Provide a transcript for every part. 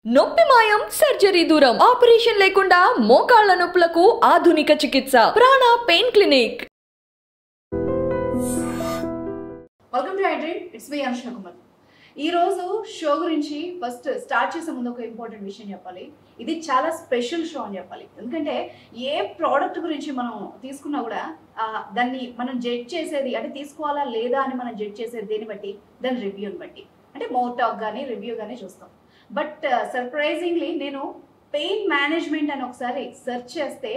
నొప్పి మాయం సర్జరీ దూరం ఆపరేషన్ లేకుండా మోకాళ్ల నొప్పులకు ఆధునిక చికిత్స ప్రాణ pain clinic. Welcome to hydrate. It's me Anushka Kumar. ఈ రోజు షో గురించి ఫస్ట్ స్టార్ట్ చేసే ముందు ఒక ఇంపార్టెంట్ విషయం చెప్పాలి. ఇది చాలా స్పెషల్ షో అని చెప్పాలి. ఎందుకంటే ఏ ప్రోడక్ట్ గురించి మనం తీసుకున్నా కూడా దాన్ని మనం జడ్జ్ చేసేది అంటే తీసుకోవాలా లేదా అని మనం జడ్జ్ చేసేది దేన్ని బట్టి, దాని రివ్యూని బట్టి. అంటే మౌత్ టాక్ కానీ రివ్యూ కానీ చూస్తాం. బట్ సర్ప్రైజింగ్లీ నేను పెయిన్ మేనేజ్మెంట్ అని ఒకసారి సెర్చ్ చేస్తే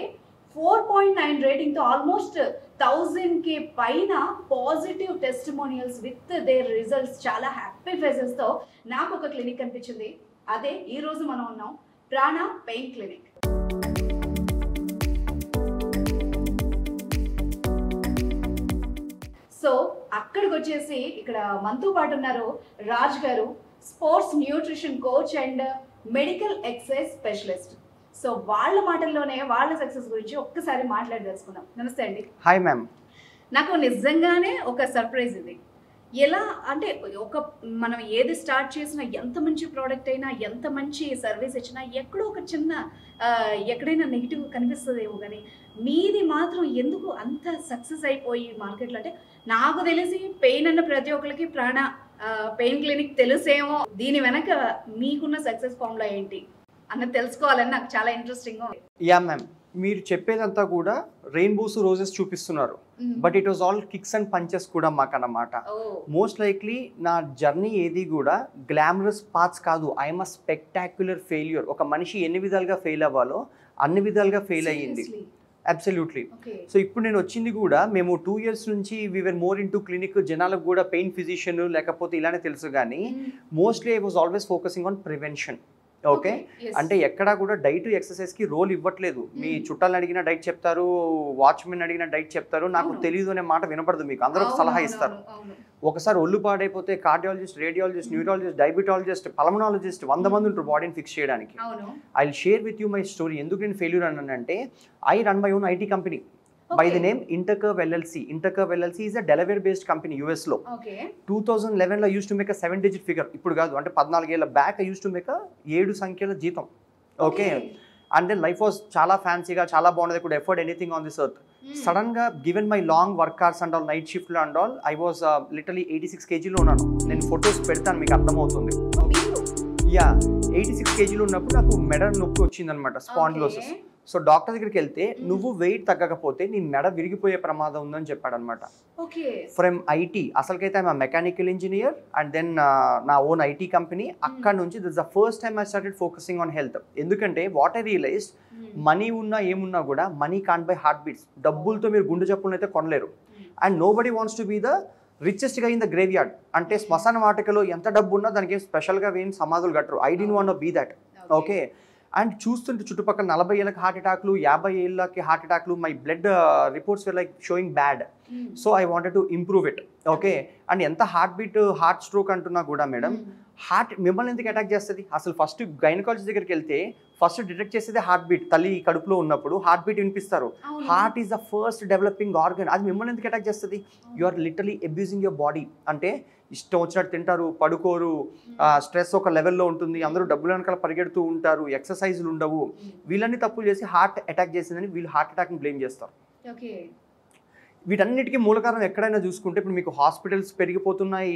4.9 రేటింగ్తో ఆల్మోస్ట్ 1000K పైన positive testimonials with their results, చాలా హ్యాపీ ఫేసెస్తో నాకు ఒక క్లినిక్ కనిపించింది. అదే ఈరోజు మనం ఉన్నాం, ప్రాణ పెయిన్ క్లినిక్. సో అక్కడికి వచ్చేసి ఇక్కడ మనతో పాటు ఉన్నారు రాజ్ గారు, sports nutrition coach and medical exercise specialist. So వాళ్ళ మాటల్లోనే వాళ్ళ సక్సెస్ గురించి ఒక్కసారి మాట్లాడి తెలుసుకుందాం. నమస్తే అండి. Hi ma'am. నాకు నిజంగానే ఒక సర్ప్రైజ్ ఇది. ఎలా అంటే మనం ఏది స్టార్ట్ చేసినా, ఎంత మంచి ప్రోడక్ట్ అయినా, ఎంత మంచి సర్వీస్ ఇచ్చినా ఎక్కడో ఒక చిన్న ఎక్కడైనా నెగిటివ్ కనిపిస్తుందేమో, కానీ మీది మాత్రం ఎందుకు అంత సక్సెస్ అయిపోయి మార్కెట్లో అంటే నాకు తెలిసి పెయిన్ అన్న ప్రతి ఒక్కరికి ప్రాణ పెయిన్ క్లినిక్ తెలుసేమో. దీని వెనక మీకున్న సక్సెస్ ఫార్ములా ఏంటి అన్నది తెలుసుకోవాలని నాకు చాలా ఇంట్రెస్టింగ్ గా ఉంది. యా మ్యామ్, మీరు చెప్పేదంతా కూడా రెయిన్బోస్ రోజెస్ చూపిస్తున్నారు, but it was all kicks and punches కూడా మాకన్నమాట. మోస్ట్ లైక్లీ నా జర్నీ ఏది కూడా గ్లామరస్ పాత్స్ కాదు. I'm a spectacular failure. ఒక మనిషి ఎన్ని విధాలుగా ఫెయిల్ అవ్వాలో అన్ని విధాలుగా ఫెయిల్ అయ్యింది. అబ్సల్యూట్లీ. సో ఇప్పుడు నేను వచ్చింది కూడా, మేము 2 years నుంచి we are more into clinic. జనాలకు కూడా పెయిన్ ఫిజిషియన్ లేకపోతే ఇలానే తెలుసు, కానీ mostly I was always focusing on prevention. Okay, అంటే ఎక్కడా కూడా డైట్ ఎక్సర్సైజ్కి రోల్ ఇవ్వట్లేదు. మీ చుట్టాలను అడిగిన డైట్ చెప్తారు, వాచ్మెన్ అడిగిన డైట్ చెప్తారు, నాకు తెలియదు అనే మాట వినపడదు మీకు. అందరూ ఒక సలహా ఇస్తారు. ఒకసారి ఒళ్ళు పాడైపోతే cardiologist, radiologist, neurologist, diabetologist, pulmonologist 100 మంది ఉంటారు బాడీని ఫిక్స్ చేయడానికి. I will share with you my story. ఎందుకు నేను ఫెయిల్యూర్ అన్నానంటే, I run my own IT company by the name Intercurve LLC. Intercurve LLC is a Delaware based company US లో. 2011 లో used to make a 7-digit figure. ఇప్పుడు కాదు, అంటే 14 ఏళ్ల back I used to make a 7 సంఖ్యల జీతం. Okay, and then life was చాలా ఫ్యాన్సీగా, చాలా బాగుండేది. Could afford anything on this earth. Sudden గా given my long work hours and all, night shift లో and all, I was literally 86 kg ఉన్నాను. నేను ఫొటోస్ పెడతాను, మీకు అర్థమవుతుంది. యా, 86 kg ఉన్నప్పుడు నాకు మెడ నొప్పి వచ్చిందనమాట, స్పాండిలోసిస్. సో డాక్టర్ దగ్గరికి వెళ్తే, నువ్వు వెయిట్ తగ్గకపోతే నీ మెడ విరిగిపోయే ప్రమాదం ఉందని చెప్పాడు అనమాట. ఫ్రమ్ ఐటీ, అసలుకైతే I'm mechanical engineer and then నా ఓన్ ఐటీ కంపెనీ. అక్కడ నుంచి this the first time I started focusing on health. ఎందుకంటే వాట్ ఐ రియలైజ్, మనీ ఉన్నా ఏమున్నా కూడా money can't buy heart beats. డబ్బులతో మీరు గుండె జబ్బులను అయితే కొనలేరు. And nobody wants to be the richest గా ఇన్ ద గ్రేవ్ యార్డ్. అంటే శ్మశాన వాటికలో ఎంత డబ్బు ఉన్నా దానికి స్పెషల్గా ఏం సమాధులు కట్టరు. I did want be that. Okay, and చూస్తుంటే చుట్టుపక్కల 40 ఏళ్ళకి హార్ట్ అటాక్లు, 50 ఏళ్ళకి హార్ట్ అటాక్లు. My blood reports were like showing bad. So I wanted to improve it. Okay, and ఎంత హార్ట్ బీట్, హార్ట్ స్ట్రోక్ అంటున్నా కూడా మేడం, హార్ట్ మిమ్మల్ని ఎందుకు అటాక్ చేస్తుంది? అసలు ఫస్ట్ గైనకాలజిస్ట్ దగ్గరికి వెళ్తే ఫస్ట్ డిటెక్ట్ చేసేది హార్ట్ బీట్. తల్లి కడుపులో ఉన్నప్పుడు హార్ట్ బీట్ వినిపిస్తారు. Heart is the first developing organ. అది మిమ్మల్ని ఎందుకు అటాక్ చేస్తుంది? You are literally abusing your body. అంటే ఇష్టం వచ్చినట్టు తింటారు, పడుకోరు, స్ట్రెస్ ఒక లెవెల్లో ఉంటుంది, అందరూ డబ్బుల వెనకాల పరిగెడుతూ ఉంటారు, ఎక్సర్సైజ్లు ఉండవు. వీళ్ళన్ని తప్పులు చేసి హార్ట్ అటాక్ చేసిందని వీళ్ళు హార్ట్ అటాక్ని బ్లేమ్ చేస్తారు. వీటన్నిటికీ మూల కారణం ఎక్కడైనా చూసుకుంటే, ఇప్పుడు మీకు హాస్పిటల్స్ పెరిగిపోతున్నాయి,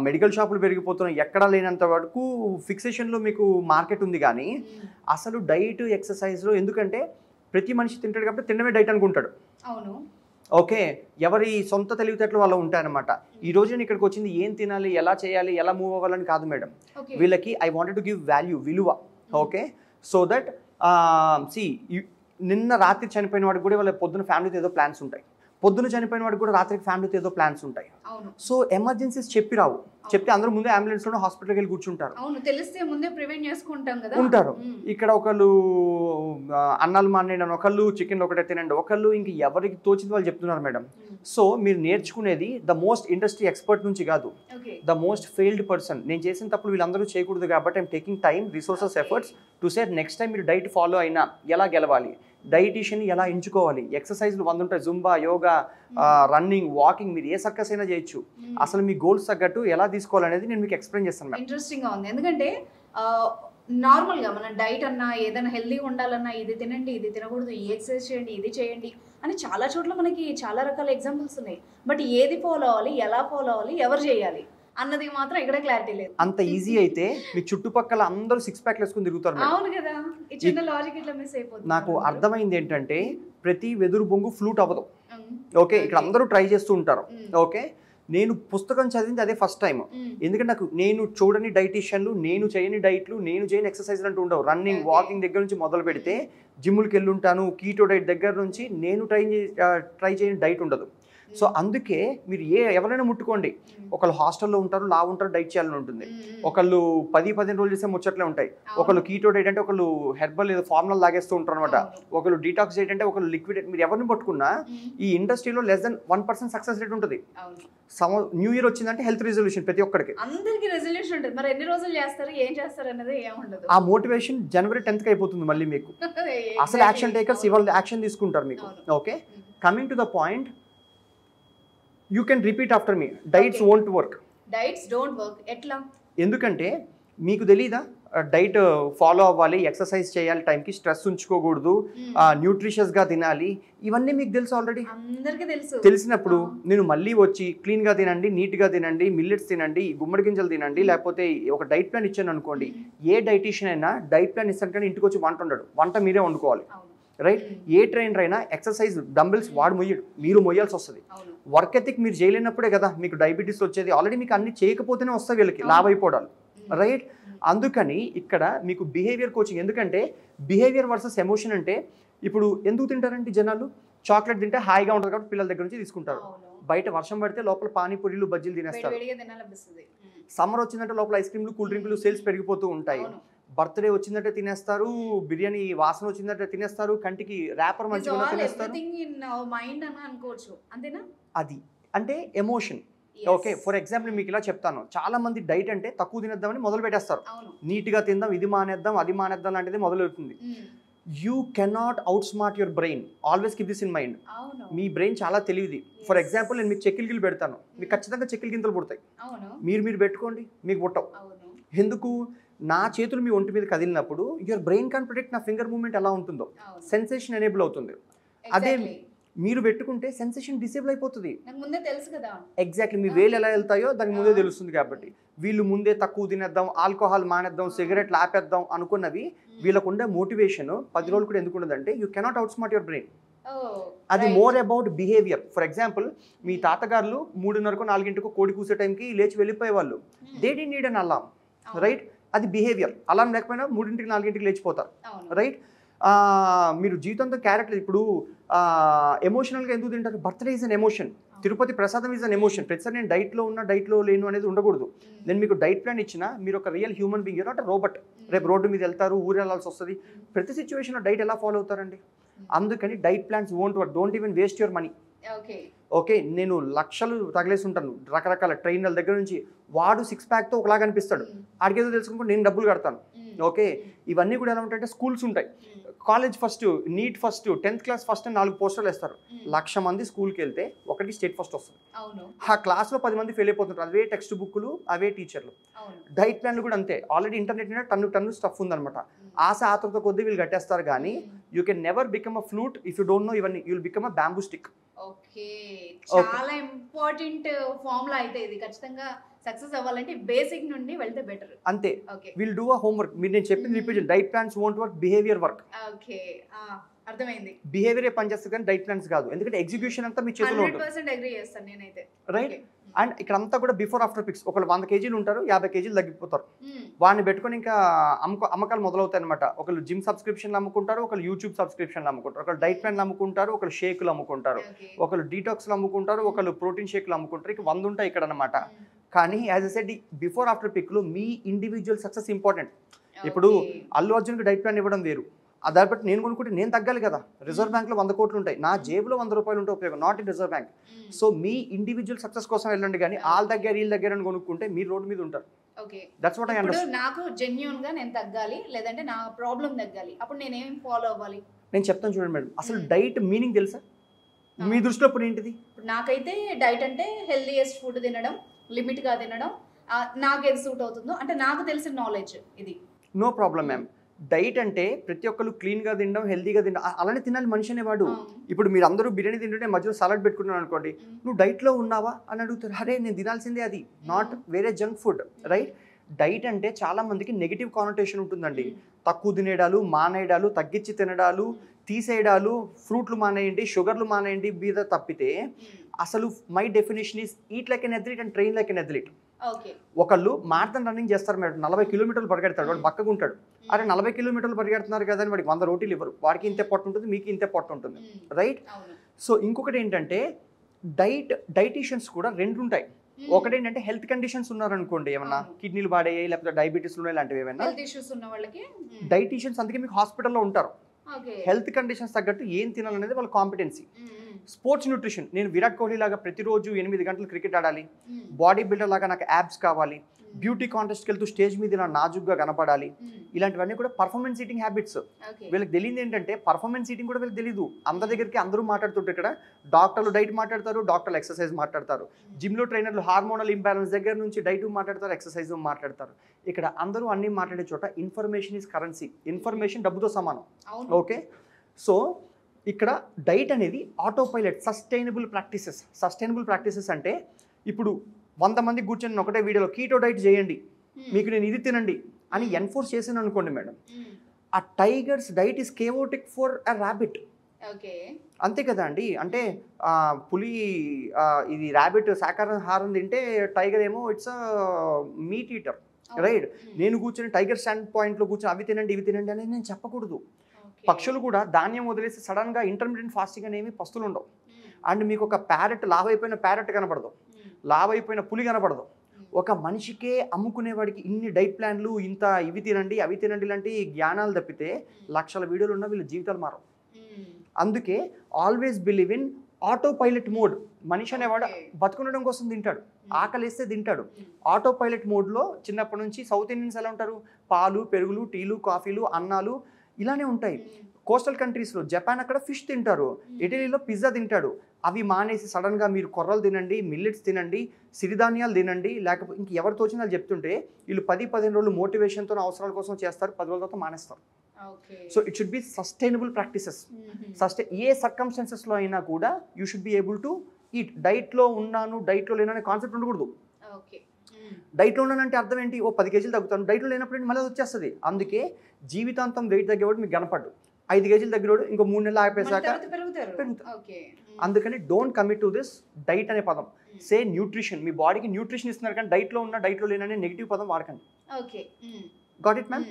మెడికల్ షాపులు పెరిగిపోతున్నాయి, ఎక్కడా లేనంత వరకు ఫిక్సేషన్లో మీకు మార్కెట్ ఉంది. కానీ అసలు డైట్ ఎక్సర్సైజ్లో, ఎందుకంటే ప్రతి మనిషి తింటాడు కాబట్టి తినడమే డైట్ అనుకుంటాడు. అవును. ఓకే, ఎవరి సొంత తెలివితేటలు వాళ్ళు ఉంటాయన్నమాట. ఈ రోజు నేను ఇక్కడికి వచ్చింది ఏం తినాలి, ఎలా చేయాలి, ఎలా మూవ్ అవ్వాలని కాదు మేడం. వీళ్ళకి I wanted to give value, విలువ. ఓకే, సో దట్ నిన్న రాత్రి చనిపోయిన వాడికి కూడా వాళ్ళ పొద్దున ఫ్యామిలీతో ఏదో ప్లాన్స్ ఉంటాయి, పొద్దున చనిపోయిన వాడికి కూడా రాత్రికి ఫ్యామిలీతో ఏదో ప్లాన్స్ ఉంటాయి. సో ఎమర్జెన్సీస్ చెప్పి రావు, చెప్తే అందరూ ముందే అంబులెన్స్ లో హాస్పిటల్కి వెళ్ళి కూర్చుంటారు. తెలిస్తే ముందే ప్రివెంట్ చేసుకుంటాం కదా ఉంటారు. ఇక్కడ ఒకళ్ళు అన్నాలు మానేయండి, ఒకళ్ళు చికెన్ ఒకటే తినండి, ఒకళ్ళు ఇంక ఎవరికి తోచింది వాళ్ళు చెప్తున్నారు మేడం. సో మీరు నేర్చుకునేది ద మోస్ట్ ఇండస్ట్రీ ఎక్స్పర్ట్ నుంచి కాదు, ద మోస్ట్ ఫెయిల్డ్ పర్సన్. నేను చేసిన తప్పులు వీళ్ళందరూ చేయకూడదు కాబట్టి I'm taking time, resources, efforts to say next time మీరు డైట్ ఫాలో అయినా ఎలా గెలవాలి, డైటీషియన్ ఎలా ఎంచుకోవాలి, ఎక్సర్సైజ్లు 100 ఉంటాయి, జుంబా, యోగా, రన్నింగ్, వాకింగ్, మీరు ఏ సర్కస్ అయినా చేయొచ్చు. అసలు మీ గోల్స్ తగ్గట్టు ఎలా తీసుకోవాలనేది నేను మీకు ఎక్స్ప్లెయిన్ చేస్తాను. ఇంట్రెస్టింగ్ గా ఉంది. ఎందుకంటే నార్మల్గా మన డైట్ అన్నా ఏదైనా హెల్దీగా ఉండాలన్నా ఇది తినండి, ఇది తినకూడదు, ఈ ఎక్సర్సైజ్ చేయండి, ఇది చేయండి అని చాలా చోట్ల మనకి చాలా రకాల ఎగ్జాంపుల్స్ ఉన్నాయి. బట్ ఏది ఫాలో అవ్వాలి, ఎలా ఫాలో అవ్వాలి, ఎవరు చేయాలి అన్నది మాత్రం ఇక్కడ క్లారిటీ లేదు. అంత ఈజీ అయితే మీ చుట్టుపక్కల అందరూ 6 ప్యాక్లు వేసుకుని తిరుగుతారు మేడం. అవును కదా, ఈ చిన్న లాజిక్ ఇట్లా మిస్ అయిపోతుంది. నాకు అర్థమైంది ఏంటంటే ప్రతి వెదురు బొంగు ఫ్లూట్ అవ్వదు. ఓకే, ఇక్కడ అందరూ ట్రై చేస్తూ ఉంటారు. ఓకే, నేను పుస్తకం చదివింది అదే ఫస్ట్ టైం. ఎందుకంటే నేను చూడని డైటీషియన్లు, నేను చేయని డైట్లు, నేను చేయని ఎక్సర్సైజ్లు అంటూ ఉండవు. రన్నింగ్, వాకింగ్ దగ్గర నుంచి మొదలు పెడితే జిమ్కి వెళ్ళి ఉంటాను. కీటో డైట్ దగ్గర నుంచి నేను ట్రై చేయని డైట్ ఉండదు. సో అందుకే మీరు ఎవరైనా ముట్టుకోండి, ఒకళ్ళు హాస్టల్లో ఉంటారు, లా ఉంటారు, డైట్ చేయాలని ఉంటుంది. ఒకళ్ళు 10-15 రోజులు చేసే ముచ్చట్లే ఉంటాయి. ఒకళ్ళు కీటో డైట్ అంటే ఒకళ్ళు హెర్బల్ ఏదో ఫార్ములా లాగేస్తూ ఉంటారు అనమాట. ఒకళ్ళు డీటాక్స్ డైట్ అంటే ఒకళ్ళు లిక్విడ్. మీరు ఎవరిని పట్టుకున్నా ఈ ఇండస్ట్రీలో లెస్ దెన్ 1% సక్సెస్ రేట్ ఉంటుంది. న్యూ ఇయర్ వచ్చిందంటే హెల్త్ రెజల్యూషన్ ప్రతి ఒక్కరికి, అందరికి రెజల్యూషన్ ఉంటుంది. మరి ఎన్ని రోజులు చేస్తారు, ఏం చేస్తారు అన్నది ఏముండదు. ఆ మోటివేషన్ జనవరి 10th అయిపోతుంది మళ్ళీ మీకు. అసలు యాక్షన్ టేకర్స్ ఇవాళ యాక్షన్ తీసుకుంటారు మీకు. Okay, coming to the point, you can repeat after me. Diets won't work. Diets don't work ఎట్లా? ఎందుకంటే మీకు తెలీదా డైట్ ఫాలో అవ్వాలి, ఎక్సర్సైజ్ చేయాలి, టైంకి స్ట్రెస్ ఉంచుకోకూడదు, న్యూట్రిషియస్గా తినాలి, ఇవన్నీ మీకు తెలుసు ఆల్రెడీ. అందరికీ తెలుసు. తెలిసినప్పుడు నేను మళ్ళీ వచ్చి క్లీన్గా తినండి, నీట్గా తినండి, మిల్లెట్స్ తినండి, గుమ్మడి గింజలు తినండి, లేకపోతే ఒక డైట్ ప్లాన్ ఇచ్చాను అనుకోండి. ఏ డైటీషియన్ అయినా డైట్ ప్లాన్ ఇస్తాను కానీ ఇంటికి వచ్చి వంట ఉండడు. వంట మీరే వండుకోవాలి. రైట్? ఏ ట్రైనర్ అయినా ఎక్సర్సైజ్ డంబిల్స్ వాడు మొయ్యడు, మీరు మొయ్యాల్సి వస్తుంది. వర్క్ ఎథిక్ మీరు చేయలేనప్పుడే కదా మీకు డయాబెటీస్ వచ్చేది. ఆల్రెడీ మీకు అన్ని చేయకపోతేనే వస్తాయి వీళ్ళకి లాభ అయిపోవడాలు. రైట్? అందుకని ఇక్కడ మీకు బిహేవియర్ కోచింగ్. ఎందుకంటే బిహేవియర్ వర్సెస్ ఎమోషన్ అంటే, ఇప్పుడు ఎందుకు తింటారంటే జనాలు చాక్లెట్ తింటే హాయిగా ఉంటుంది కాబట్టి పిల్లల దగ్గర నుంచి తీసుకుంటారు. బయట వర్షం పడితే లోపల పానీపూరీలు, బజ్జీలు తినేస్తారు. సమ్మర్ వచ్చిందంటే లోపల ఐస్ క్రీమ్లు, కూల్ డ్రింకులు సేల్స్ పెరిగిపోతూ ఉంటాయి. బర్త్డే వచ్చిందంటే తినేస్తారు, బిర్యానీ వాసన వచ్చిందంటే తినేస్తారు, కంటికి ర్యాపర్ మంచిగా తినేస్తారు. అది అంటే ఎమోషన్. ఓకే, ఫర్ ఎగ్జాంపుల్ మీకు ఇలా చెప్తాను, చాలా మంది డైట్ అంటే తక్కువ తినేద్దామని మొదలు పెట్టేస్తారు. నీట్గా తిందాం, ఇది మానేద్దాం, అది మానేద్దాం లాంటిది మొదలవుతుంది. You cannot out smart your brain. Always keep this in mind. Me brain చాలా తెలియదు. ఫర్ ఎగ్జాంపుల్ నేను మీకు చెక్కిల గిన్నెలు పెడతాను, మీకు ఖచ్చితంగా చెక్కిల గింతలు పుడతాయి. మీరు పెట్టుకోండి, మీకు పుట్టవు. ఎందుకు? నా చేతులు మీ ఒంటి మీద కదిలినప్పుడు యువర్ బ్రెయిన్ కాన్ ప్రిడిక్ట్ నా ఫింగర్ మూవ్మెంట్ ఎలా ఉంటుందో. సెన్సేషన్ ఎనేబుల్ అవుతుంది. అదే మీరు పెట్టుకుంటే సెన్సేషన్ డిసేబుల్ అయిపోతుంది. ఎగ్జాక్ట్లీ మీ వేలు ఎలా వెళ్తాయో దానికి ముందే తెలుస్తుంది. కాబట్టి వీళ్ళు ముందే తక్కువ తినేద్దాం, ఆల్కహాల్ మానేద్దాం, సిగరెట్లు ఆపేద్దాం అనుకున్నవి వీళ్ళకు ఉండే మోటివేషన్ 10 రోజులు కూడా ఎందుకు ఉండదంటే you cannot out smart your brain. అది more about behaviour. For example మీ తాతగారులు 3:30కో 4ంటికో కోడి కూసే టైంకి లేచి వెళ్ళిపోయేవాళ్ళు. దే డి నీడ్ అన్ అలార్మ్. రైట్? అది బిహేవియర్. అలారం లేకపోయినా 3ంటికి 4ంటికి లేచిపోతారు. రైట్? మీరు జీవితంతో క్యారెక్టర్. ఇప్పుడు ఎమోషనల్గా ఎందుకు తింటారు? Birthday is an emotion, Tirupati ప్రసాదం ఈజ్ అన్ ఎమోషన్. ప్రతిసారి నేను డైట్లో ఉన్న, డైట్లో లేను అనేది ఉండకూడదు. నేను మీకు డైట్ ప్లాన్ ఇచ్చినా మీరు ఒక real human being, not robot. రేపు రోడ్డు మీద వెళ్తారు, ఊరు వెళ్ళాల్సి వస్తుంది. ప్రతి సిచ్యువేషన్లో డైట్ ఎలా ఫాలో అవుతారండి? అందుకని diet plans won't work. Don't even waste your money. Okay, నేను లక్షలు తగిలేసి ఉంటాను రకరకాల ట్రైనర్ల దగ్గర నుంచి. వాడు 6 ప్యాక్తో ఒకలాగా అనిపిస్తాడు. అడిగేదో తెలుసుకుంటే నేను డబ్బులు కడతాను. ఓకే, ఇవన్నీ కూడా ఎలా ఉంటాయంటే స్కూల్స్ ఉంటాయి. College first, neat first, 10th class first అని 4 పోస్టర్లు వేస్తారు. 1,00,000 మంది స్కూల్కి వెళ్తే ఒకటి స్టేట్ ఫస్ట్ వస్తుంది. ఆ క్లాస్లో 10 మంది ఫెయిల్ అయిపోతుంటారు. అవే టెక్స్ట్ బుక్లు, అవే టీచర్లు. డైట్ ప్లాన్లు కూడా అంతే. ఆల్రెడీ ఇంటర్నెట్ మీద టన్ను స్టఫ్ ఉందన్నమాట. ఆశ ఆతృత కొద్దీ వీళ్ళు కట్టేస్తారు. కానీ you can never become a flute if you don't know ఇవన్నీ. You will become a bamboo stick. Okay, చాలా ఇంపార్టెంట్ ఫార్ములా అయితే ఇది. ఖచ్చితంగా సక్సెస్ అవ్వాలంటే బేసిక్ నుండి వెళ్తే బెటర్. అంతే. Will do a homework. మీరు నేను చెప్పింది repeat. Diet plans won't work, behaviour work. Okay, అర్థమైంది. బిహేవియర్ పనిచేస్తుంది కానీ డైట్ ప్లాన్స్ కాదు. ఎందుకంటే ఎగ్జిక్యూషన్ అంతా మీ చేతిలో ఉంటుంది. 100% అగ్రీ చేస్తాను నేనైతే. రైట్? అండ్ ఇక్కడ అంతా కూడా బిఫోర్ ఆఫ్టర్ పిక్స్. ఒకళ్ళు 100 కేజీలు ఉంటారు, 50 కేజీలు తగ్గిపోతారు. వాడిని పెట్టుకొని ఇంకా అమ్మకాలు మొదలవుతాయి అనమాట. ఒకళ్ళు జిమ్ సబ్స్క్రిప్షన్లు అమ్ముకుంటారు, ఒకళ్ళు యూట్యూబ్ సబ్స్క్రిప్షన్లు అమ్ముకుంటారు, ఒకళ్ళు డైట్ ప్లాన్లు అమ్ముకుంటారు, ఒకళ్ళు షేకులు అమ్ముకుంటారు, ఒకళ్ళు డీటాక్స్లు అమ్ముకుంటారు, ఒకళ్ళు ప్రోటీన్ షేకులు అమ్ముకుంటారు. ఇక 100 ఉంటాయి ఇక్కడ అనమాట. కానీ as I said before after పిక్లో మీ ఇండివిజువల్ సక్సెస్ ఇంపార్టెంట్. ఇప్పుడు అల్లు అర్జున్కి డైట్ ప్లాన్ ఇవ్వడం వేరు. దాన్ని బట్టి నేను కొనుక్కుంటే నేను తగ్గాలి కదా. రిజర్వ్ బ్యాంక్లో 100 కోట్లు ఉంటాయి, నా జేబులో 100 రూపాయలు ఉంటే ఉపయోగం, not in reserve bank. So me individual success కోసం వెళ్ళండి. కానీ వాళ్ళ దగ్గర వీళ్ళ దగ్గర అని కొనుక్కుంటే మీరు రోడ్డు మీద ఉంటారు. That's what I understand. నాకు జెన్యూన్ గా నేను తగ్గాలి, లేదంటే నా ప్రాబ్లం తగ్గాలి, అప్పుడు నేను ఏం ఫాలో అవ్వాలి? నేను చెప్తాను చూడండి మేడం. అసలు డైట్ మీనింగ్ తెలుసా మీ దృష్టిలో? ఇప్పుడు ఏంటిది? నాకైతే డైట్ అంటే హెల్దీయెస్ట్ ఫుడ్ తినడం, లిమిట్ గా తినడం, నాకు ఏది సూట్ అవుతుందో, అంటే నాకు తెలిసిన నాలెడ్జ్ ఇది. No problem ma'am. డైట్ అంటే ప్రతి ఒక్కరు క్లీన్గా తినడం, హెల్తీగా తినడం, అలానే తినాలి మనిషి అనేవాడు. ఇప్పుడు మీరు అందరూ బిర్యానీ తింటుంటే మధ్యలో సలాడ్ పెట్టుకున్నాను అనుకోండి, నువ్వు డైట్లో ఉన్నావా అని అడుగుతారు. అరే నేను తినాల్సిందే అది, నాట్ వేరే జంక్ ఫుడ్, రైట్? డైట్ అంటే చాలా మందికి నెగిటివ్ కానోటేషన్ ఉంటుందండి. తక్కువ తినేడాలు, మానేయడాలు, తగ్గించి తినడాలు, తీసేయడాలు, ఫ్రూట్లు మానేయండి, షుగర్లు మానేయండి మీద తప్పితే అసలు my definition is eat like an athlete and train like an athlete. ఒకళ్ళు మారథాన్ రన్నింగ్ చేస్తారు మేడం, 40 కిలోమీటర్లు పరిగెడతాడు, వాడు బక్కగా ఉంటాడు. అరే 40 కిలోమీటర్లు పరిగెడుతున్నారు కదా అని వాడికి 100 రోటీలు ఇవ్వరు. వాడికి ఇంతే పొట్టు ఉంటుంది, మీకు ఇంతే పొట్టు ఉంటుంది, రైట్? సో ఇంకొకటి ఏంటంటే డైటీషియన్స్ కూడా 2 ఉంటాయి. ఒకటి ఏంటంటే హెల్త్ కండిషన్స్ ఉన్నారనుకోండి, ఏమన్నా కిడ్నీలు పాడయ్యాయి లేకపోతే డయాబెటీస్ ఉన్నాయి, ఇలాంటివి ఏమైనా డైటీషియన్స్ అందుకే మీకు హాస్పిటల్లో ఉంటారు. హెల్త్ కండిషన్స్ తగ్గట్టు ఏం తినాలనేది వాళ్ళ కాంపిటెన్సీ. స్పోర్ట్స్ న్యూట్రిషన్, నేను విరాట్ కోహ్లీ లాగా ప్రతిరోజు 8 గంటలు క్రికెట్ ఆడాలి, బాడీ బిల్డర్ లాగా నాకు యాబ్స్ కావాలి, బ్యూటీ కాంటెస్ట్కి వెళ్తూ స్టేజ్ మీద ఇలా నాజుగ్గా కనపడాలి, ఇలాంటివన్నీ కూడా పర్ఫార్మెన్స్ ఈటింగ్ హ్యాబిట్స్. వీళ్ళకి తెలియదు ఏంటంటే పర్ఫార్మెన్స్ ఈటింగ్ కూడా వీళ్ళకి తెలియదు. అందరి దగ్గరికి అందరూ మాట్లాడుతుంటారు. ఇక్కడ డాక్టర్లు డైట్ మాట్లాడతారు, డాక్టర్లు ఎక్సర్సైజ్ మాట్లాడతారు, జిమ్లో ట్రైనర్లు హార్మోనల్ ఇంబ్యాలెన్స్ దగ్గర నుంచి డైట్ మాట్లాడతారు, ఎక్సర్సైజ్ మాట్లాడతారు. ఇక్కడ అందరూ అన్నీ మాట్లాడే చోట ఇన్ఫర్మేషన్ ఈజ్ కరెన్సీ. ఇన్ఫర్మేషన్ డబ్బుతో సమానం. ఓకే, సో ఇక్కడ డైట్ అనేది auto pilot, sustainable practices. Sustainable practices అంటే ఇప్పుడు 100 మంది కూర్చొని ఒకటే వీడియోలో కీటో డైట్ చేయండి, మీకు నేను ఇది తినండి అని ఎన్ఫోర్స్ చేసాను అనుకోండి మేడం, ఆ tigers diet is chaotic for a rabbit. అంతే కదా అండి. అంటే పులి ఇది ర్యాబిట్ శాకాహారం తింటే, టైగర్ ఏమో ఇట్స్ మీట్ ఈటర్, రైట్? నేను కూర్చొని టైగర్ స్టాండ్ పాయింట్లో కూర్చొని అవి తినండి ఇవి తినండి అనేది నేను చెప్పకూడదు. పక్షులు కూడా ధాన్యం వదిలేసి సడన్గా ఇంటర్మీడియట్ ఫాస్టింగ్ అనేవి పస్తులు ఉండవు. అండ్ మీకు ఒక ప్యారెట్, లావైపోయిన ప్యారెట్ కనపడదు, లావైపోయిన పులి కనపడదు. ఒక మనిషికే అమ్ముకునేవాడికి ఇన్ని డైట్ ప్లాన్లు, ఇంత ఇవి తినండి అవి తినండి ఇలాంటి జ్ఞానాలు తప్పితే లక్షల వీడియోలు ఉన్న వీళ్ళ జీవితాలు మారవు. అందుకే always believe in auto pilot mode. మనిషి అనేవాడు బతుకుండడం కోసం తింటాడు, ఆకలిస్తే తింటాడు. ఆటో పైలట్ మోడ్లో చిన్నప్పటి నుంచి సౌత్ ఇండియన్స్ ఎలా ఉంటారు, పాలు, పెరుగులు, టీలు, కాఫీలు, అన్నాలు ఇలానే ఉంటాయి. కోస్టల్ కంట్రీస్లో జపాన్ అక్కడ ఫిష్ తింటారు, ఇటలీలో పిజ్జా తింటాడు. అవి మానేసి సడన్గా మీరు కొర్రలు తినండి, మిల్లెట్స్ తినండి, సిరిధాన్యాలు తినండి, లేకపోతే ఇంక ఎవరు తోచిన వాళ్ళు చెప్తుంటే వీళ్ళు 10-15 రోజులు మోటివేషన్తో అవసరాల కోసం చేస్తారు, 10 రోజుల తర్వాత మానేస్తారు. So it should be sustainable practices. ఏ సర్కమ్స్టాన్సెస్లో అయినా కూడా you should be able to eat. డైట్లో ఉన్నాను డైట్లో లేను అనే కాన్సెప్ట్ ఉండకూడదు. డైట్లో ఉన్నానంటే అర్థం ఏంటి, ఓ 10 కేజీలు తగ్గుతాను, డైట్లో లేనప్పుడు మళ్ళీ వచ్చేస్తుంది. అందుకే జీవితాంతం వెయిట్ తగ్గేవాడు మీకు కనపడ్డు, 5 కేజీలు తగ్గినోడు ఇంకో 3 నెలలు ఆగిపోయాక పెరుగుతారు. అందుకని don't commit to this diet అనే పదం. సే న్యూట్రిషన్. మీ బాడీకి న్యూట్రిషన్ ఇస్తున్నారు కానీ డైట్లో ఉన్న డైట్లో లేననే నెగిటివ్ పదం వాడకండి. Got it ma'am?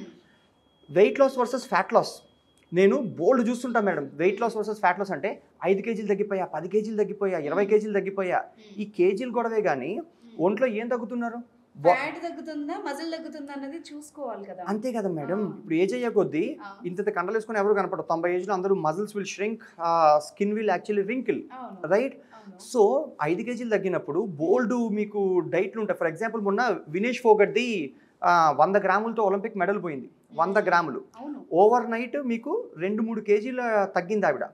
Weight loss versus fat loss. నేను బోల్డ్ చూస్తుంటాను madam, weight loss versus fat loss అంటే 5 కేజీలు తగ్గిపోయా, 10 కేజీలు తగ్గిపోయా, 20 కేజీలు తగ్గిపోయా. ఈ కేజీలు గొడవే కానీ ఒంట్లో ఏం తగ్గుతున్నారు? ఫ్యాట్ తగ్గుతుందా, మజిల్ తగ్గుతుందా అన్నది చూసుకోవాలి కదా. అంతే కదా మేడం. ఇప్పుడు ఏజ్ అయ్యే కొద్దీ ఇంత కండలు వేసుకొని ఎవరు కనపడరు. 90 ఏజ్లో అందరూ muscles will shrink, skin will actually wrinkle, right? So 5 కేజీలు తగ్గినప్పుడు బోల్డ్ మీకు డైట్లు ఉంటాయి. ఫర్ ఎగ్జాంపుల్ మొన్న వినేష్ ఫోగట్ది 100 గ్రాములతో ఒలింపిక్ మెడల్ పోయింది. 100 గ్రాములు ఓవర్ నైట్ మీకు 2-3 కేజీలు తగ్గింది ఆవిడ.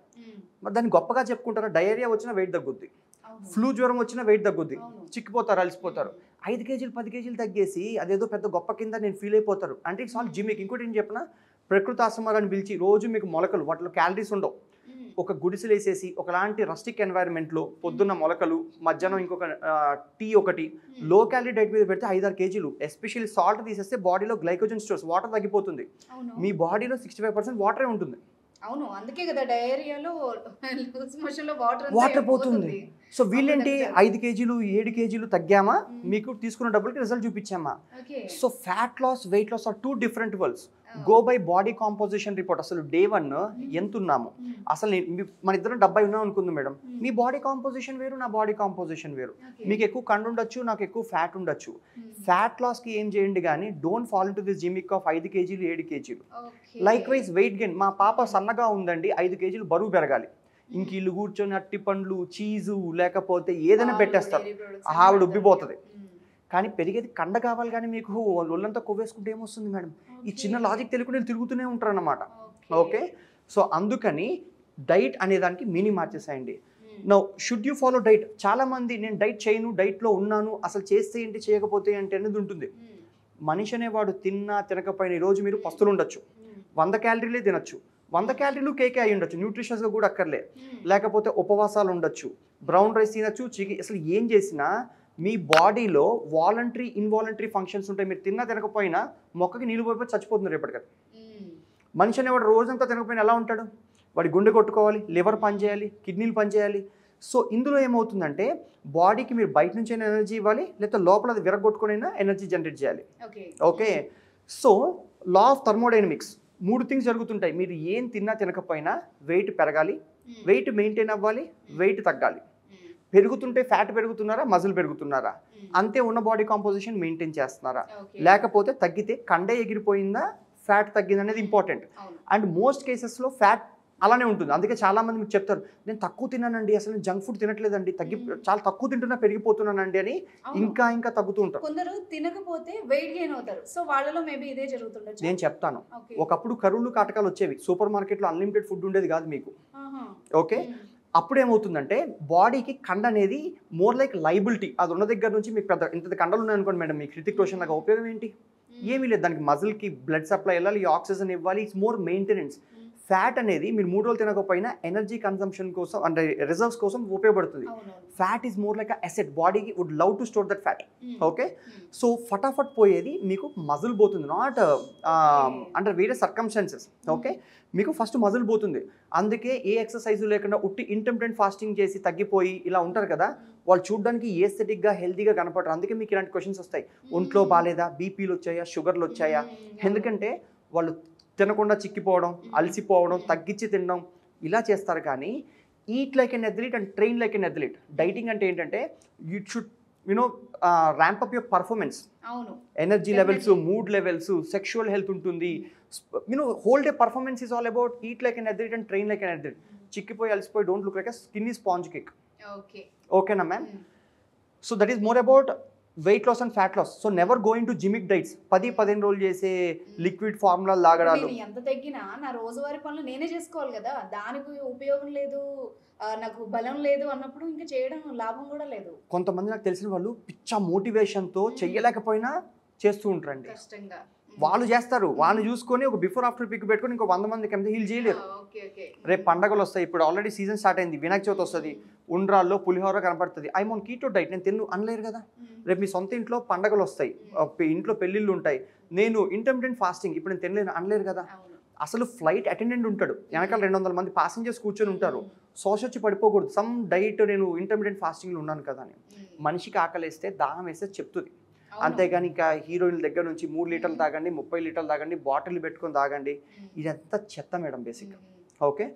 మరి దాన్ని గొప్పగా చెప్పుకుంటారా? డయేరియా వచ్చినా వెయిట్ తగ్గుద్ది, ఫ్లూ జ్వరం వచ్చినా వెయిట్ తగ్గుద్ది, చిక్కిపోతారు, అలసిపోతారు. 5 కేజీలు 10 కేజీలు తగ్గేసి అదేదో పెద్ద గొప్ప కింద నేను ఫీల్ అయిపోతారు అంటే ఇట్స్ ఆల్ జిమ్మిక్. ఇంకోటి ఏం చెప్పిన, ప్రకృతి ఆశ్రమాలను పిలిచి రోజు మీకు మొలకలు, వాటిలో క్యాలరీస్ ఉండవు, ఒక గుడిసెలు వేసేసి ఒకలాంటి రస్టిక్ ఎన్వైరన్మెంట్లో పొద్దున్న మొలకలు, మధ్యాహ్నం ఇంకొక టీ ఒకటి, లో క్యాలరీ డైట్ మీద పెడితే 5-6 కేజీలు. ఎస్పెషల్లీ సాల్ట్ తీసేస్తే బాడీలో గ్లైకోజన్ స్టోర్స్, వాటర్ తగ్గిపోతుంది. మీ బాడీలో 65% వాటరే ఉంటుంది. అవును, అందుకే కదా డయేరియాలో లూజ్ మోషన్లో వాటర్ పోతుంది. సో వీళ్ళేంటి 5 కేజీలు 7 కేజీలు తగ్గామా, మీకు తీసుకున్న డబ్బులకి రిజల్ట్ చూపించామా. So fat loss, weight loss are 2 different worlds. Go by body composition report. అసలు డే 1 ఎంత ఉన్నాము, అసలు మన ఇద్దరం 70 ఉన్నాం అనుకుంది మేడం, మీ బాడీ కాంపోజిషన్ వేరు, నా బాడీ కాంపోజిషన్ వేరు. మీకు ఎక్కువ కండు ఉండొచ్చు, నాకు ఎక్కువ ఫ్యాట్ ఉండొచ్చు. ఫ్యాట్ లాస్కి ఏం చేయండి కానీ don't fall to this gimmick of 5 కేజీలు 7 కేజీలు. Like wise weight gain. మా పాప సన్నగా ఉందండి, 5 కేజీలు బరువు పెరగాలి. ఇంక ఇల్లు కూర్చొని అట్టి పండ్లు, చీజు లేకపోతే ఏదైనా పెట్టేస్తారు, ఆవిడ ఉబ్బిపోతుంది. కానీ పెరిగేది కండ కావాలి కానీ మీకు ఒళ్ళంతా కొవ్వేసుకుంటే ఏమొస్తుంది మేడం? ఈ చిన్న లాజిక్ తెలియకుండా తిరుగుతూనే ఉంటారు అన్నమాట. ఓకే, సో అందుకని డైట్ అనేదానికి మీనింగ్ మార్చేసాయండి. Now should you follow diet? చాలామంది నేను డైట్ చేయను, డైట్లో ఉన్నాను, అసలు చేస్తే ఏంటి చేయకపోతే ఏంటి అనేది ఉంటుంది. మనిషి అనేవాడు తిన్నా తినకపోయినా ఈరోజు మీరు పస్తులు ఉండొచ్చు, 100 క్యాలరీలే తినొచ్చు, 100 క్యాలరీలు కేకే అయి ఉండొచ్చు, న్యూట్రిషియస్గా కూడా అక్కర్లే, లేకపోతే ఉపవాసాలు ఉండొచ్చు, బ్రౌన్ రైస్ తినొచ్చు, అసలు ఏం చేసినా మీ బాడీలో వాలంటరీ ఇన్వాలంటరీ ఫంక్షన్స్ ఉంటాయి. మీరు తిన్నా తినకపోయినా మొక్కకి నీళ్ళు పోయిపోయి చచ్చిపోతుంది రేపటికి. మనిషి అనేవాడు రోజంతా తినకపోయినా ఎలా ఉంటాడు? వాడి గుండె కొట్టుకోవాలి, లివర్ పనిచేయాలి, కిడ్నీలు పనిచేయాలి. సో ఇందులో ఏమవుతుందంటే బాడీకి మీరు బయట నుంచి అయినా ఎనర్జీ ఇవ్వాలి, లేకపోతే లోపల అది విరగొట్టుకునైనా ఎనర్జీ జనరేట్ చేయాలి. Okay, so law of thermodynamics 3 things జరుగుతుంటాయి. మీరు ఏం తిన్నా తినకపోయినా వెయిట్ పెరగాలి, వెయిట్ మెయింటైన్ అవ్వాలి, వెయిట్ తగ్గాలి. పెరుగుతుంటే ఫ్యాట్ పెరుగుతున్నారా, మజిల్ పెరుగుతున్నారా, అంతే ఉన్న బాడీ కాంపోజిషన్ మెయింటైన్ చేస్తున్నారా, లేకపోతే తగ్గితే కండే ఎగిరిపోయిందా, ఫ్యాట్ తగ్గింది అనేది ఇంపార్టెంట్. అండ్ మోస్ట్ కేసెస్లో ఫ్యాట్ అలానే ఉంటుంది. అందుకే చాలా మంది మీకు చెప్తారు, నేను తక్కువ తిన్నానండి, అసలు నేను జంక్ ఫుడ్ తినట్లేదండి, చాలా తక్కువ తింటున్నా పెరిగిపోతున్నానండి అని ఇంకా తగ్గుతూ ఉంటారు. కొందరు తినకపోతే వెయిట్ గెయిన్ అవుతారు. సో వాళ్ళలో మేబీ ఇదే జరుగుతుండొచ్చు. నేను చెప్తాను, ఒకప్పుడు కరువులు కాటకాలు వచ్చేవి, సూపర్ మార్కెట్లో అన్లిమిటెడ్ ఫుడ్ ఉండేది కాదు మీకు. ఓకే, అప్పుడు ఏమవుతుందంటే బాడీకి కండ అనేది మోర్ లైక్ లైబిలిటీ. అది ఉన్న దగ్గర నుంచి మీకు పెద్ద ఇంత కండలు ఉన్నాయనుకోండి మేడం, మీకు హృతిక్ రోషన్ లాగా ఉపయోగం ఏంటి? ఏమీ లేదు. దానికి మజిల్కి బ్లడ్ సప్లై వెళ్ళాలి, ఆక్సిజన్ ఇవ్వాలి, ఇట్స్ మోర్ మెయింటెనెన్స్. ఫ్యాట్ అనేది మీరు 3 రోజులు తినకపోయినా ఎనర్జీ కన్సంప్షన్ కోసం అంటే రిజర్వ్స్ కోసం ఉపయోగపడుతుంది. Fat is more like asset, బాడీకి would love to store that fat. Okay, so ఫటాఫట్ పోయేది మీకు మజిల్ పోతుంది, not under various circumstances. Okay, మీకు ఫస్ట్ మజిల్ పోతుంది. అందుకే ఏ ఎక్సర్సైజ్ లేకుండా ఉట్టి ఇంటర్మిటెంట్ ఫాస్టింగ్ చేసి తగ్గిపోయి ఇలా ఉంటారు కదా, వాళ్ళు చూడడానికి ఏస్థెటిక్గా హెల్తీగా కనపడరు. అందుకే మీకు ఇలాంటి క్వశ్చన్స్ వస్తాయి, ఒంట్లో బాగాలేదా, బీపీలు వచ్చాయా, షుగర్లు వచ్చాయా. ఎందుకంటే వాళ్ళు తినకుండా చిక్కిపోవడం, అలసిపోవడం, తగ్గించి తినడం ఇలా చేస్తారు. కానీ eat like an athlete and train like an athlete. Dieting అంటే ఏంటంటే you should ramp up your performance, energy levels, mood levels, sexual health ఉంటుంది. Whole day performance is all about eat like an athlete and train like an athlete. చిక్కిపోయి అలసిపోయి don't look like a skinny sponge cake. ఓకేనా ma'am? So that is more about weight loss and fat loss. So never going to gimmick diets, 10-15 రోజులు చేసే liquid formula లాగడాలు. ఎంత తగ్గినా నా రోజువారీ పనులు నేనే చేసుకోవాలి కదా, దానికి ఉపయోగం లేదు, నాకు బలం లేదు అన్నప్పుడు ఇంకా చేయడం లాభం కూడా లేదు. కొంతమంది నాకు తెలిసిన వాళ్ళు పిచ్చ మోటివేషన్తో చెయ్యలేకపోయినా చేస్తూ ఉంటారండి. వాళ్ళు చేస్తారు, వాళ్ళని చూసుకొని ఒక బిఫోర్ ఆఫ్టర్ పిక్ పెట్టుకొని ఇంకో 100 మందికి ఎంత హీల్ చేయలేరు. రేపు పండగలు వస్తాయి, ఇప్పుడు ఆల్రెడీ సీజన్ స్టార్ట్ అయింది, వినాయక చవితి వస్తుంది, ఉండ్రాల్లో పులిహోర కనపడుతుంది. ఐ మోన్ కీటో డైట్, నేను తిన్ను అనలేరు కదా. రేపు మీ సొంత ఇంట్లో పండగలు వస్తాయి, ఇంట్లో పెళ్ళిళ్ళు ఉంటాయి, నేను ఇంటర్మిటెంట్ ఫాస్టింగ్ ఇప్పుడు నేను తినలేను అనలేరు కదా. అసలు ఫ్లైట్ అటెండెంట్ ఉంటాడు, వెనకాల 200 మంది ప్యాసింజర్స్ కూర్చొని ఉంటారు, శోషొచ్చి పడిపోకూడదు, సమ్ డైట్ నేను ఇంటర్మిటెంట్ ఫాస్టింగ్లో ఉన్నాను కదా అని. మనిషికి ఆకలిస్తే దాహం వేస్తే చెప్తుంది, అంతేగాని ఇంకా హీరోయిన్ల దగ్గర నుంచి 3 లీటర్లు తాగండి, 30 లీటర్లు తాగండి, బాటిల్ పెట్టుకొని తాగండి, ఇదంతా చెత్త madam basic. Okay,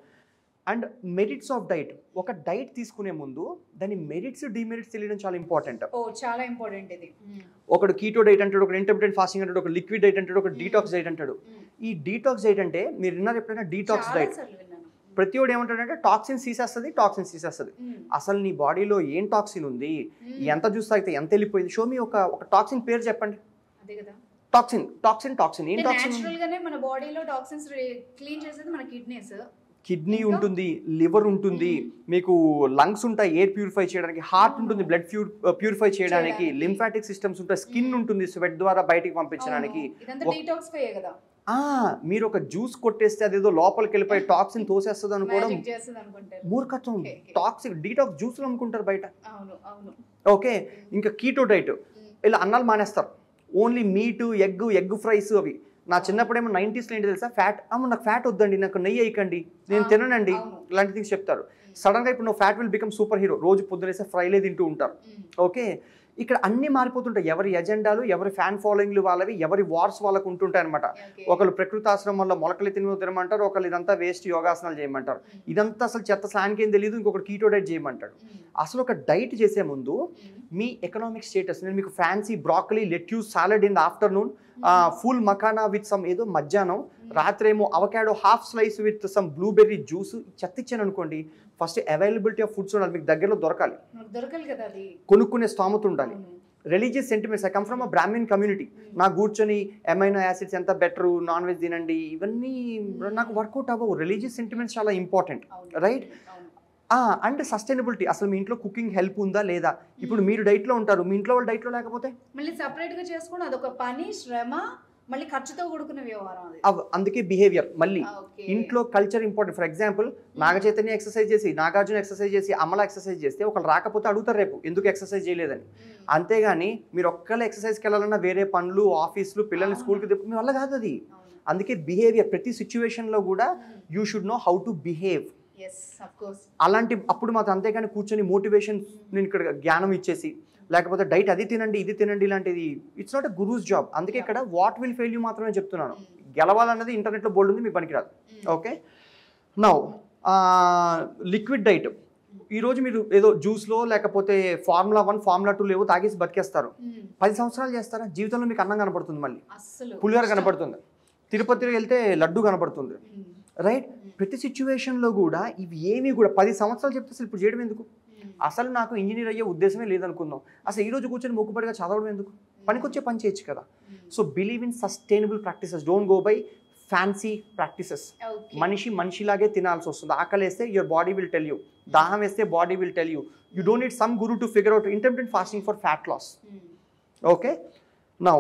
and merits of diet. ఒక డైట్ తీసుకునే ముందు దాని మెరిట్స్ డిమెరిట్స్ తెలియడం చాలా ఇంపార్టెంట్. చాలా ఇంపార్టెంట్ ఇది. ఒకడు కీటో డైట్ అంటాడు, ఒకడు ఇంటర్మిటెంట్ ఫాస్టింగ్ అంటాడు, ఒక లిక్విడ్ డైట్ అంటాడు, ఒక డీటాక్స్ డైట్ అంటాడు. ఈ డీటాక్స్ డైట్ అంటే మీరు విన్నారు ఎప్పుడైనా? డీటాక్స్ డైట్ ప్రతి ఒడు ఏమంటాడంటే టాక్సిన్స్ తీసేస్తుంది. అసలు నీ బాడీలో ఏం టాక్సిన్ ఉంది, ఎంత జ్యూస్ తాగితే ఎంత వెళ్ళిపోయింది, షో మీ ఒక టాక్సిన్ పేరు చెప్పండి. టాక్సిన్ ఏం టాక్సిన్? మన బాడీలో టాక్సిన్స్ క్లీన్ చేసేది మన కిడ్నీ ఉంటుంది, లివర్ ఉంటుంది, మీకు లంగ్స్ ఉంటాయి ఎయిర్ ప్యూరిఫై చేయడానికి, హార్ట్ ఉంటుంది బ్లడ్ ప్యూరిఫై చేయడానికి, లింఫాటిక్ సిస్టమ్స్ ఉంటాయి, స్కిన్ ఉంటుంది స్వెట్ ద్వారా బయటికి పంపించడానికి. మీరు ఒక జ్యూస్ కొట్టేస్తే అదేదో లోపలికి వెళ్ళిపోయి టాక్సిన్ తోసేస్తుంది అనుకోవడం మూర్ఖత్వం. టాక్సిక్ డీటాక్స్ జ్యూస్లు అమ్ముకుంటారు బయట. ఓకే, ఇంకా కీటో డైట్, ఇలా అన్నాలు మానేస్తారు, ఓన్లీ మీటు, ఎగ్ ఫ్రైస్ అవి. నా చిన్నప్పుడేమో 90s ఏంటి తెలుసా, ఫ్యాట్ నాకు ఫ్యాట్ వద్దండి, నాకు నెయ్యి వేయకండి, నేను తిననండి, ఇలాంటి థింగ్స్ చెప్తారు. సడన్గా ఇప్పుడు నువ్వు fat will become super hero, రోజు పొద్దునేసే ఫ్రైలే తింటూ ఉంటారు. ఓకే, ఇక్కడ అన్ని మారిపోతుంటాయి, ఎవరి ఎజెండాలు, ఎవరి ఫ్యాన్ ఫాలోయింగ్లు వాళ్ళవి, ఎవరి వార్స్ వాళ్ళకు ఉంటుంటాయి అనమాట. ఒకళ్ళు ప్రకృతి ఆశ్రమంలో మొలకలు తినమంటారు, ఒకళ్ళు ఇదంతా వేస్ట్ యోగాసనాలు చేయమంటారు, ఇదంతా అసలు చెత్త స్లాన్కి ఏం తెలియదు, ఇంకొకటి కీటో డైట్ చేయమంటాడు. అసలు ఒక డైట్ చేసే ముందు మీ ఎకనామిక్ స్టేటస్, నేను మీకు fancy broccoli, lettuce salad in the afternoon, full makhana with some ఏదో మధ్యాహ్నం, రాత్రి ఏమో avocado half slice with some blueberry juice చెత్త ఇచ్చాను అనుకోండి. ఫస్ట్ అవైలబిలిటీ ఆఫ్ ఫుడ్స్ ఉండాలి, మీకు దగ్గరలో దొరకాలి కదా, కొనుక్కునే స్థోమత ఉండాలి. Religious sentiments, I come from a Brahmin community, నాకు కూర్చొని అమైనో యాసిడ్స్ ఎంత బెటరు, నాన్ వెజ్ తినండి, ఇవన్నీ నాకు వర్కౌట్ అవ్వవు. రిలీజియస్ సెంటిమెంట్స్ చాలా ఇంపార్టెంట్, రైట్? అంటే సస్టైనబిలిటీ, అసలు మీ ఇంట్లో కుకింగ్ హెల్ప్ ఉందా లేదా. ఇప్పుడు మీరు డైట్లో ఉంటారు, మీ ఇంట్లో వాళ్ళు డైట్లో లేకపోతే మళ్ళీ సపరేట్గా చేసుకుని అదొక పని, శ్రమ, మళ్ళీ ఖర్చుతో కూడుకున్న వ్యవహారం అది. అందుకే బిహేవియర్. మళ్ళీ Okay. ఇంట్లో culture important. For example Naga Chaitanya exercise చేసి, నాగార్జున ఎక్సర్సైజ్ చేసి, అమల ఎక్సర్సైజ్ చేస్తే ఒకళ్ళు రాకపోతే అడుగుతారు రేపు ఎందుకు ఎక్సర్సైజ్ చేయలేదని. అంతేగాని మీరు ఒక్కళ్ళే ఎక్సర్సైజ్కి వెళ్ళాలన్నా వేరే పనులు, ఆఫీసులు, పిల్లల్ని స్కూల్కి మీ వల్ల కాదు అది. అందుకే బిహేవియర్ ప్రతి సిచ్యువేషన్లో కూడా you should know how to behave. అలాంటి అప్పుడు మాత్రం, అంతేగాని కూర్చొని మోటివేషన్ నేను ఇక్కడ జ్ఞానం ఇచ్చేసి, లేకపోతే డైట్ అది తినండి ఇది తినండి ఇలాంటిది it's not a gurus job. అందుకే ఇక్కడ వాట్ విల్ ఫెయిల్ యూ మాత్రమే చెప్తున్నాను. గెలవాలన్నది ఇంటర్నెట్లో బోల్డ్ ఉంది, మీకు పనికిరాదు. Okay, now liquid diet. ఈరోజు మీరు ఏదో జ్యూస్లో లేకపోతే ఫార్ములా 1 ఫార్ములా 2 లేవో తాగేసి బతికేస్తారు. 10 సంవత్సరాలు చేస్తారా? జీవితంలో మీకు అన్నం కనపడుతుంది, మళ్ళీ పులిహోర కనపడుతుంది, తిరుపతిలో వెళ్తే లడ్డు కనపడుతుంది, రైట్? ప్రతి సిచ్యువేషన్లో కూడా ఇవి ఏమీ కూడా 10 సంవత్సరాలు చెప్తే అసలు ఇప్పుడు చేయడం ఎందుకు? అసలు నాకు ఇంజనీర్ అయ్యే ఉద్దేశమే లేదనుకుందాం, అసలు ఈరోజు కూర్చొని మొక్కుబడిగా చదవడం ఎందుకు? పనికొచ్చే పని చేయొచ్చు కదా. So believe in sustainable practices, don't go by fancy practices. మనిషిలాగే తినాల్సి వస్తుంది. ఆకలేస్తే your body will tell you, దాహం వేస్తే body will tell you. You don't need some guru to figure out intermittent fasting for fat loss. Okay, now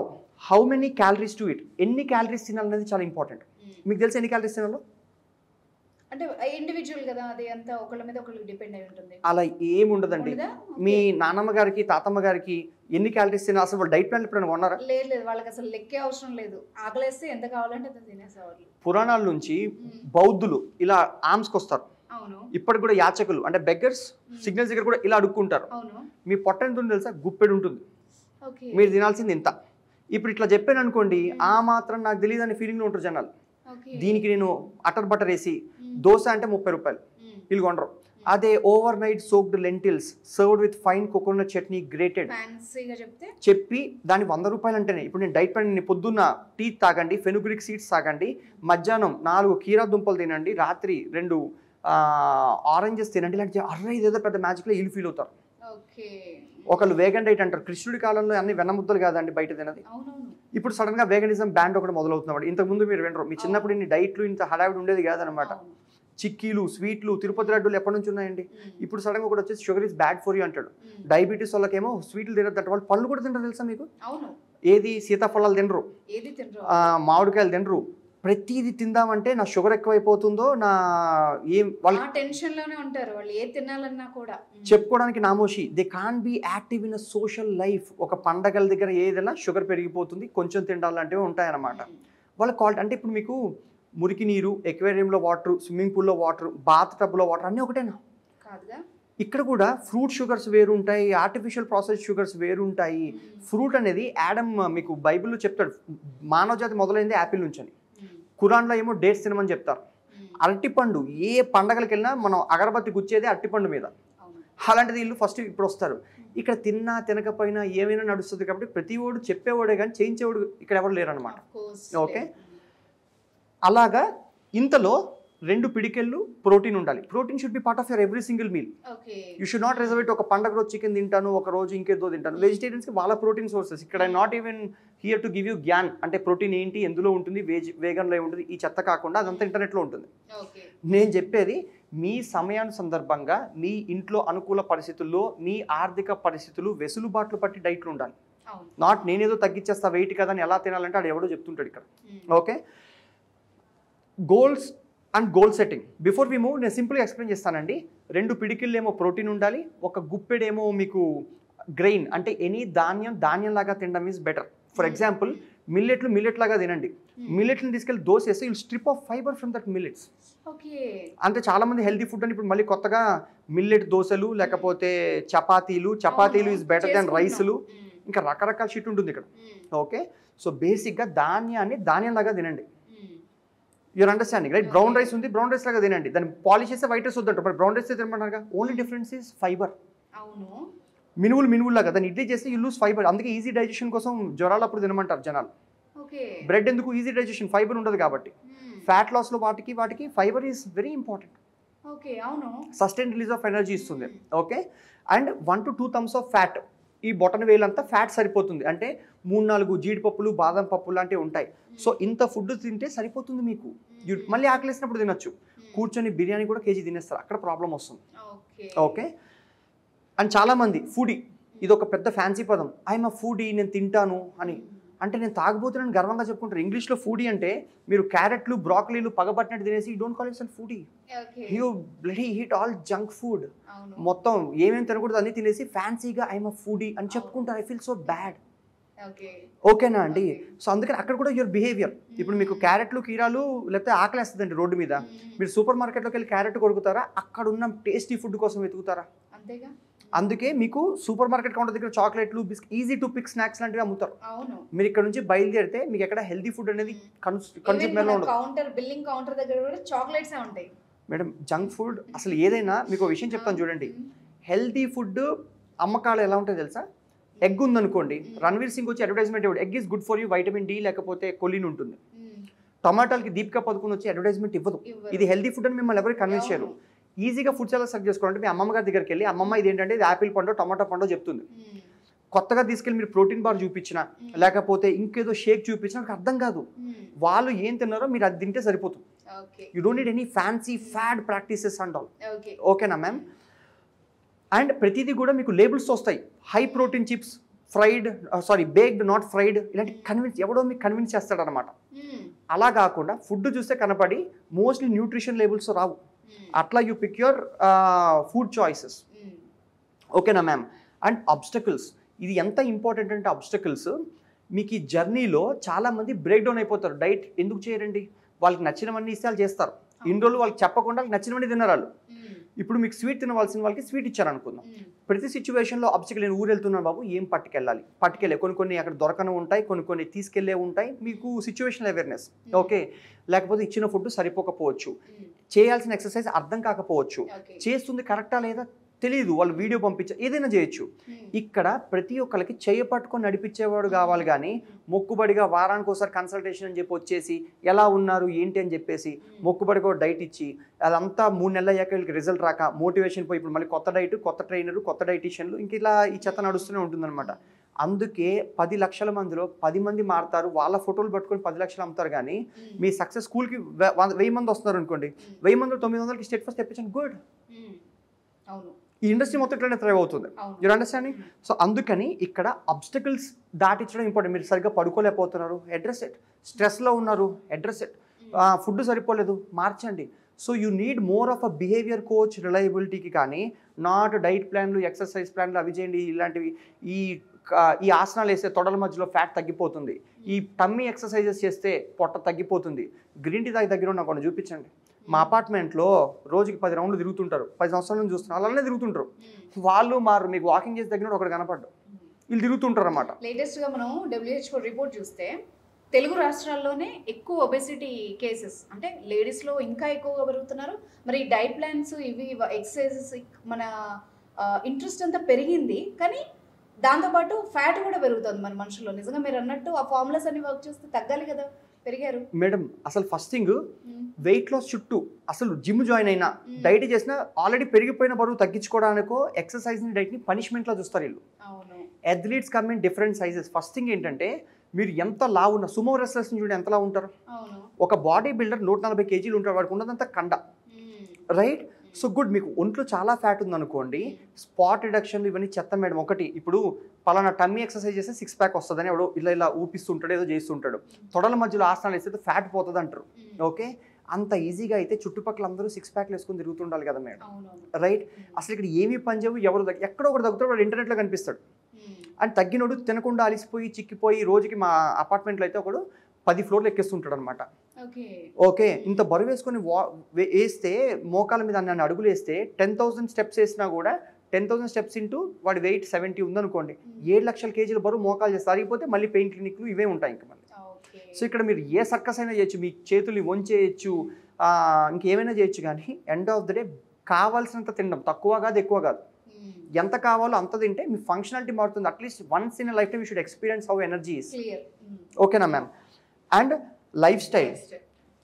how many calories to it, ఎన్ని calories తినాలనేది చాలా important. మీకు తెలిసి ఎన్ని calories తినాలో? అంటే ఇండివిజువల్ కదా, అది అంతా ఒకళ్ళ మీద ఒకళ్ళకి డిపెండ్ అయి ఉంటుంది. అలా ఏమి ఉండదండి. మీ నాన్నమ్మ గారికి తాతమ్మ గారికి ఎన్ని క్యాలరీస్ తినాలి అసలు డైట్ ప్లాన్ ఎప్పుడైనా కొన్నారా? లేదు, వాళ్ళకి అసలు లెక్కే అవసరం లేదు. ఆకలేస్తే ఎంత కావాలంటే అంత తినేసేవాళ్ళు. పురాణాల నుంచి బౌద్ధులు ఇలా ఆర్మ్స్కి వస్తారు. ఇప్పటికి కూడా యాచకులు అంటే బెగ్గర్స్ సిగ్నల్స్ దగ్గర కూడా ఇలా అడుక్కుంటారు. మీ పొట్ట ఎంత ఉంది తెలుసా? గుప్పెడు ఉంటుంది. మీరు తినాల్సింది ఇంత. ఇప్పుడు ఇట్లా చెప్పాను అనుకోండి, ఆ మాత్రం నాకు తెలియదు అనే ఫీలింగ్లో ఉంటారు జనాలు. దీనికి నేను అటర్ బటర్ వేసి దోశ అంటే 30 రూపాయలు, వీళ్ళు కొనరు. అదే over night soaked lintels served with fine coconut chutney grated చెప్పి దాని 100 రూపాయలు అంటేనే. ఇప్పుడు నేను డైట్ ప్లాన్, పొద్దున్న టీ తాగండి, ఫెనుగ్రిక్ సీడ్స్ తాగండి, మధ్యాహ్నం 4 కీరా దుంపలు తినండి, రాత్రి 2 ఆరెంజెస్ తినండి, ఇలాంటి అర్రే ఇదేదో పెద్ద మ్యాజిక్లో వీళ్ళు ఫీల్ అవుతారు. ఒకళ్ళు వేగన్ డైట్ అంటారు. కృష్ణుడి కాలంలో అన్ని వెన్నముద్దలు కాదండి బయట తినది. ఇప్పుడు సడన్ గా వేగనిజం బ్యాండ్ ఒకటి మొదలవుతున్నాడు. ఇంతకుముందు మీరు వినరు, మీ చిన్నప్పుడు ఇన్ని డైట్లు ఇంత హడావిడి ఉండేది కాదనమాట. చిక్కీలు, స్వీట్లు, తిరుపతి లడ్డూలు ఎప్పటి నుంచి ఉన్నాయండి? ఇప్పుడు సడన్ గా కూడా వచ్చేసి sugar is bad for you అంటాడు. డయాబెటీస్ వాళ్ళకేమో స్వీట్లు తినద్దంట. వాళ్ళు పళ్ళు కూడా తింటారు తెలుసా మీకు? ఏది సీతాఫలాలు తినరు, మామిడికాయలు తినరు. ప్రతిదీ తిందామంటే నా షుగర్ ఎక్కువైపోతుందో నా ఏం వాళ్ళు టెన్షన్ లోనే ఉంటారు. వాళ్ళు ఏ తినాలన్నా కూడా చెప్పుకోవడానికి నామోషి. They can be active in a social life. ఒక పండగల దగ్గర ఏదైనా షుగర్ పెరిగిపోతుంది, కొంచెం తినాలంటే ఉంటాయన్నమాట. వాళ్ళ క్వాలిటీ అంటే ఇప్పుడు మీకు మురికి నీరు, ఎక్వేరియంలో వాటర్, స్విమ్మింగ్ పూల్లో వాటర్, బాత్ టబ్లో వాటర్ అన్నీ ఒకటేనా? కాదుగా. ఇక్కడ కూడా ఫ్రూట్ షుగర్స్ వేరు ఉంటాయి, ఆర్టిఫిషియల్ ప్రాసెస్ షుగర్స్ వేరు ఉంటాయి. ఫ్రూట్ అనేది యాడమ్ మీకు బైబిల్లో చెప్తాడు, మానవ జాతి మొదలైంది యాపిల్ నుంచి అని. ఖురాన్లో ఏమో డేట్స్ తినమని చెప్తారు. అరటిపండు ఏ పండగలకి వెళ్ళినా మనం అగరబత్తి గుచ్చేదే అరటిపండు మీద. అలాంటిది వీళ్ళు ఫస్ట్ ఇప్పుడు వస్తారు. ఇక్కడ తిన్నా తినకపోయినా ఏమైనా నడుస్తుంది కాబట్టి ప్రతి ఓడు చెప్పేవాడే కానీ చేయించేవాడు ఇక్కడ ఎవరు లేరు అనమాట. ఓకే, అలాగా ఇంతలో 2 పిడికెళ్ళు ప్రోటీన్ ఉండాలి. Protein should be part of your every single meal. You should not reserve it. ఒక పండగ రోజు చికెన్ తింటాను, ఒక రోజు ఇంకేదో తింటాను. వెజిటేరియన్స్కి వాళ్ళ ప్రోటీన్ సోర్సెస్. ఇక్కడ not even here to give you Gyan అంటే ప్రోటీన్ ఏంటి, ఎందులో ఉంటుంది, వేగన్లో ఉంటుంది, ఈ చెత్త కాకుండా అదంతా ఇంటర్నెట్లో ఉంటుంది. నేను చెప్పేది మీ సమయానుసందర్భంగా మీ ఇంట్లో అనుకూల పరిస్థితుల్లో మీ ఆర్థిక పరిస్థితులు వెసులుబాట్లు పట్టి డైట్లు ఉండాలి. నాట్ నేనేదో తగ్గించేస్తా వెయిట్ కదా అని ఎలా తినాలంటే అది ఎవడో చెప్తుంటాడు ఇక్కడ. Okay, goals and goal setting. Before we move నేను సింపుల్గా ఎక్స్ప్లెయిన్ చేస్తానండి. 2 పిడికిళ్ళు ఏమో ప్రోటీన్ ఉండాలి, ఒక గుప్పెడేమో మీకు గ్రెయిన్ అంటే ఎనీ ధాన్యం లాగా తినడం is better. For example millet లాగా తినండి. మిల్లెట్ని తీసుకెళ్ళి దోశ వేస్తే you'll strip of fibre from that millets. అంటే చాలా మంది హెల్తీ ఫుడ్ అని ఇప్పుడు మళ్ళీ కొత్తగా మిల్లెట్ దోశలు, లేకపోతే చపాతీలు ఈజ్ బెటర్ దాన్ రైసులు, ఇంకా రకరకాల షిట్ ఉంటుంది ఇక్కడ. ఓకే, సో బేసిక్గా ధాన్యం లాగా తినండి. Your understanding right? Brown rice ఉంది, బ్రౌన్ రైస్ లాగా తినండి. దాన్ని పాలిష్ చేస్తే వైట్ రైస్ వద్దంటారు, బట్ బ్రౌన్ రైస్ తినమంటారుగా. Only difference is fibre. మినువులు లాగా దాన్ని ఇడ్లీ చేస్తే యూ లూజ్ ఫైబర్. అందుకే ఈజీ డైజెషన్ కోసం జ్వరాలు అప్పుడు తినమంటారు జనాలు. బ్రెడ్ ఎందుకు? ఈజీ డైజెషన్, ఫైబర్ ఉండదు కాబట్టి. ఫ్యాట్ లాస్లో వాటికి fibre is very important. Sustain release of energy ఇస్తుంది. Okay, and 1 to 2 thumbs of fat. ఈ బొటన వేలంతా ఫ్యాట్ సరిపోతుంది. అంటే 3-4 జీడిపప్పులు బాదం పప్పు లాంటివి ఉంటాయి. సో ఇంత ఫుడ్ తింటే సరిపోతుంది మీకు. మళ్ళీ ఆకలేసినప్పుడు తినొచ్చు. కూర్చొని బిర్యానీ కూడా కేజీ తినేస్తారు, అక్కడ ప్రాబ్లం వస్తుంది. ఓకే. అండ్ చాలామంది ఫుడీ, ఇది ఒక పెద్ద ఫ్యాన్సీ పదం. ఐఎమ్ అ ఫుడీ, నేను తింటాను అని. అంటే నేను తాగబోతున్నాను గర్వంగా చెప్పుకుంటారు. ఇంగ్లీష్లో ఫుడీ అంటే మీరు క్యారెట్లు బ్రాకలీలు పగబట్టినట్టు తినేసి you don't call your self foodie, you bloody eat all junk food. మొత్తం ఏమేమి తినకూడదు అన్నీ తినేసి ఫ్యాన్సీగా ఐఎమ్ అ ఫుడీ అని చెప్పుకుంటారు. I feel so bad. ఓకేనా అండి? సో అందుకని అక్కడ కూడా యువర్ బిహేవియర్. ఇప్పుడు మీకు క్యారెట్లు కీరాలు లేకపోతే ఆకలేస్తుందండి రోడ్డు మీద, మీరు సూపర్ మార్కెట్లోకి వెళ్ళి క్యారెట్ కొడుకుతారా, అక్కడ ఉన్న టేస్టీ ఫుడ్ కోసం వెతుకుతారా? అంతేగా. అందుకే మీకు సూపర్ మార్కెట్ కౌంటర్ దగ్గర చాక్లెట్లు, biscuit, easy to pick snacks లాంటివి అమ్ముతారు. మీరు ఇక్కడ నుంచి బయలుదేరితే మీకు ఎక్కడ హెల్దీ ఫుడ్ అనేది బిల్లింగ్ కౌంటర్ దగ్గర కూడా చాక్లెట్స్ ఉంటాయి మేడం. జంక్ ఫుడ్ అసలు ఏదైనా మీకు విషయం చెప్తాను చూడండి. హెల్దీ ఫుడ్ అమ్మకాలు ఎలా ఉంటాయి తెలుసా? ఎగ్ ఉందనుకోండి, రణ్వీర్ సింగ్ వచ్చి అడ్వర్టైజ్మెంట్ ఇవ్వడు, egg is good for you, vitamin D లేకపోతే కొలిన్ ఉంటుంది. టమాటాలకి దీపికా పదుకుని వచ్చి అడ్వర్టైజ్మెంట్ ఇవ్వదు, ఇది హెల్దీ ఫుడ్ అని మిమ్మల్ని ఎవరికి కన్విన్స్ చేయరు. ఈజీగా ఫుడ్ చాలా సెర్చ్ చేసుకోవాలంటే మీ అమ్మమ్మ గారి దగ్గరికి వెళ్ళి, అమ్మమ్మ ఇది ఏంటంటే ఇది యాపిల్ పండు టమాటో పండు చెప్తుంది. కొత్తగా తీసుకెళ్ళి మీరు ప్రోటీన్ బార్ చూపించినా లేకపోతే ఇంకేదో షేక్ చూపించినా నాకు అర్థం కాదు. వాళ్ళు ఏం తిన్నారో మీరు అది తింటే సరిపోతుంది. You don't need any fancy pad practices and all. ఓకేనా మ్యామ్? అండ్ ప్రతిదీ కూడా మీకు లేబుల్స్ వస్తాయి. High protein chips, fried baked not fried, ఇలాంటి కన్విన్స్ ఎవడో మీకు కన్విన్స్ చేస్తాడనమాట. అలా కాకుండా ఫుడ్ చూస్తే కనపడి మోస్ట్లీ న్యూట్రిషన్ లేబుల్స్ రావు. అట్లా you pick your food choices. ఓకేనా మ్యామ్? అండ్ అబ్స్టకల్స్, ఇది ఎంత ఇంపార్టెంట్ అంటే అబ్స్టకల్స్ మీకు ఈ జర్నీలో చాలామంది బ్రేక్ డౌన్ అయిపోతారు. డైట్ ఎందుకు చేయరండి? వాళ్ళకి నచ్చినవన్నీ ఇస్తే వాళ్ళు చేస్తారు. ఇన్ని రోజులు వాళ్ళకి చెప్పకుండా వాళ్ళకి నచ్చినవన్నీ తిన్నారు వాళ్ళు. ఇప్పుడు మీకు స్వీట్ తినవలసిన వాళ్ళకి స్వీట్ ఇచ్చారనుకుందాం. ప్రతి సిచ్యువేషన్లో అబ్స్టకల్, నేను ఊరు వెళ్తున్నాను బాబు, ఏం పట్టుకెళ్ళే కొన్ని అక్కడ దొరకని ఉంటాయి, కొన్ని తీసుకెళ్లే ఉంటాయి. మీకు సిచ్యువేషనల్ అవేర్నెస్. ఓకే. లేకపోతే ఇచ్చిన ఫుడ్ సరిపోకపోవచ్చు, చేయాల్సిన ఎక్సర్సైజ్ అర్థం కాకపోవచ్చు, చేస్తుంది కరెక్టా లేదా తెలియదు, వాళ్ళు వీడియో పంపించారు, ఏదైనా చేయొచ్చు. ఇక్కడ ప్రతి ఒక్కరికి చేయపట్టుకొని నడిపించేవాడు కావాలి, కానీ మొక్కుబడిగా వారానికి ఒకసారి కన్సల్టేషన్ అని చెప్పి వచ్చేసి ఎలా ఉన్నారు ఏంటి అని చెప్పేసి మొక్కుబడిగా డైట్ ఇచ్చి అదంతా 3 నెలలు అయ్యాక వీళ్ళకి రిజల్ట్ రాక మోటివేషన్ పోయి ఇప్పుడు మళ్ళీ కొత్త డైట్, కొత్త ట్రైనరు, కొత్త డైటీషియన్లు, ఇంక ఇలా ఈ చెత్త నడుస్తూనే ఉంటుందన్నమాట. అందుకే 10 లక్షల మందిలో 10 మంది మారుతారు, వాళ్ళ ఫోటోలు పట్టుకొని 10 లక్షలు అమ్ముతారు. కానీ మీ సక్సెస్ స్కూల్కి 1000 మంది వస్తున్నారు అనుకోండి, 1000 మంది 900కి స్టేట్ ఫస్ట్ తెప్పించండి, గుడ్. అవును, ఈ ఇండస్ట్రీ మొత్తం ఇట్లనే థ్రైవ్ అవుతుంది. Your understanding? సో అందుకని ఇక్కడ అబ్స్టకల్స్ దాటించడం ఇంపార్టెంట్. మీరు సరిగ్గా పడుకోలేకపోతున్నారు, అడ్రస్ ఇట్. స్ట్రెస్లో ఉన్నారు, అడ్రస్ ఇట్. ఫుడ్ సరిపోలేదు, మార్చండి. So you need more of a behaviour coach రిలయబిలిటీకి, కానీ నాట్ డైట్ ప్లాన్లు, ఎక్సర్సైజ్ ప్లాన్లు అవి చేయండి ఇలాంటివి. ఈ ఆసనాలు వేస్తే తొడల మధ్యలో ఫ్యాట్ తగ్గిపోతుంది, ఈ టమ్మీ ఎక్సర్సైజెస్ చేస్తే పొట్ట తగ్గిపోతుంది. గ్రీన్ టీ తాగి దగ్గర ఉన్న కొన్ని చూపించండి. మా అపార్ట్మెంట్లో రోజుకి 10 రౌండ్లు తిరుగుతుంటారు, 10 సంవత్సరాల నుంచి చూస్తున్నారు, అలానే తిరుగుతుంటారు. వాళ్ళు మారు, మీకు వాకింగ్ చేసి దగ్గర ఒకటి కనపడ్డు, వీళ్ళు తిరుగుతుంటారు అన్నమాట. లేటెస్ట్గా మనం WHO రిపోర్ట్ చూస్తే తెలుగు రాష్ట్రాల్లోనే ఎక్కువ ఒబెసిటీ కేసెస్, అంటే లేడీస్లో ఇంకా ఎక్కువగా పెరుగుతున్నారు. మరి డైట్ ప్లాన్స్ ఇవి ఎక్సర్సైజెస్ మన ఇంట్రెస్ట్ అంతా పెరిగింది, కానీ దాంతోపాటు ఫ్యాట్ కూడా పెరుగుతుంది మన మనుషుల్లో. నిజంగా మీరు అన్నట్టు ఆ ఫార్ములాస్ అన్ని వర్క్ చేస్తే తగ్గాలి కదా, పెరిగారు మేడం. అసలు ఫస్ట్ థింగ్ వెయిట్ లాస్ చుట్టూ అసలు జిమ్ జాయిన్ అయినా డైట్ చేసినా ఆల్రెడీ పెరిగిపోయిన బరువు తగ్గించుకోవడానికో ఎక్సర్సైజ్ని డైట్ని పనిష్మెంట్లో చూస్తారు వీళ్ళు. Athletes come in different sizes. First thing ఏంటంటే మీరు ఎంత లావు ఉన్న సుమో రెస్లర్స్ చూడండి ఎంత లావు ఉంటారు. ఒక బాడీ బిల్డర్ 140 కేజీలు ఉంటారు, వాడికి ఉన్నదంతా కండ, రైట్? So good. మీకు ఒంట్లో చాలా ఫ్యాట్ ఉందనుకోండి, స్పాట్ రిడక్షన్లు ఇవన్నీ చెత్త మేడం. ఒకటి, ఇప్పుడు పలానా టమ్మీ ఎక్సర్సైజ్ చేస్తే 6 ప్యాక్ వస్తుందని ఎవడో ఇలా ఊపిస్తుంటాడు, ఏదో చేస్తుంటాడు. తొడల మధ్యలో ఆసనాలు వేస్తే ఫ్యాట్ పోతుంది అంటారు. ఓకే, అంత ఈజీగా అయితే చుట్టుపక్కల అందరూ 6 ప్యాక్లు వేసుకొని తిరుగుతుండాలి కదా మేడం, రైట్? అసలు ఇక్కడ ఏమీ పనిచేయవు, ఎవరు ఎక్కడో ఒకటి తగ్గుతాడు, వాడు ఇంటర్నెట్లో కనిపిస్తాడు. అండ్ తగ్గినోడు తినకుండా అలిసిపోయి చిక్కిపోయి రోజుకి మా అపార్ట్మెంట్లో అయితే ఒకడు 10 ఫ్లోర్లు ఎక్కేస్తుంటాడు అనమాట. ఓకే, ఇంత బరువు వేసుకొని వేస్తే మోకాల మీద నన్ను అడుగులు వేస్తే 10,000 స్టెప్స్ వేసినా కూడా 10,000 స్టెప్స్ ఇంటూ వాడి వెయిట్ 70 ఉందనుకోండి, 7 లక్షల కేజీల బరువు మోకాలు చేస్తే అరిగిపోతే మళ్ళీ పెయిన్ క్లినిక్లు ఇవే ఉంటాయి ఇంకా మళ్ళీ. సో ఇక్కడ మీరు ఏ సర్కస్ అయినా చేయొచ్చు, మీ చేతుల్ని వంచేయచ్చు, ఇంకేమైనా చేయొచ్చు, కానీ ఎండ్ ఆఫ్ ద డే కావాల్సినంత తినడం, తక్కువ కాదు ఎక్కువ కాదు, ఎంత కావాలో అంత తింటే మీ ఫంక్షనాలిటీ మారుతుంది. At least once in life time you should experience how energy is. ఓకేనా మ్యామ్? అండ్ లైఫ్ స్టైల్,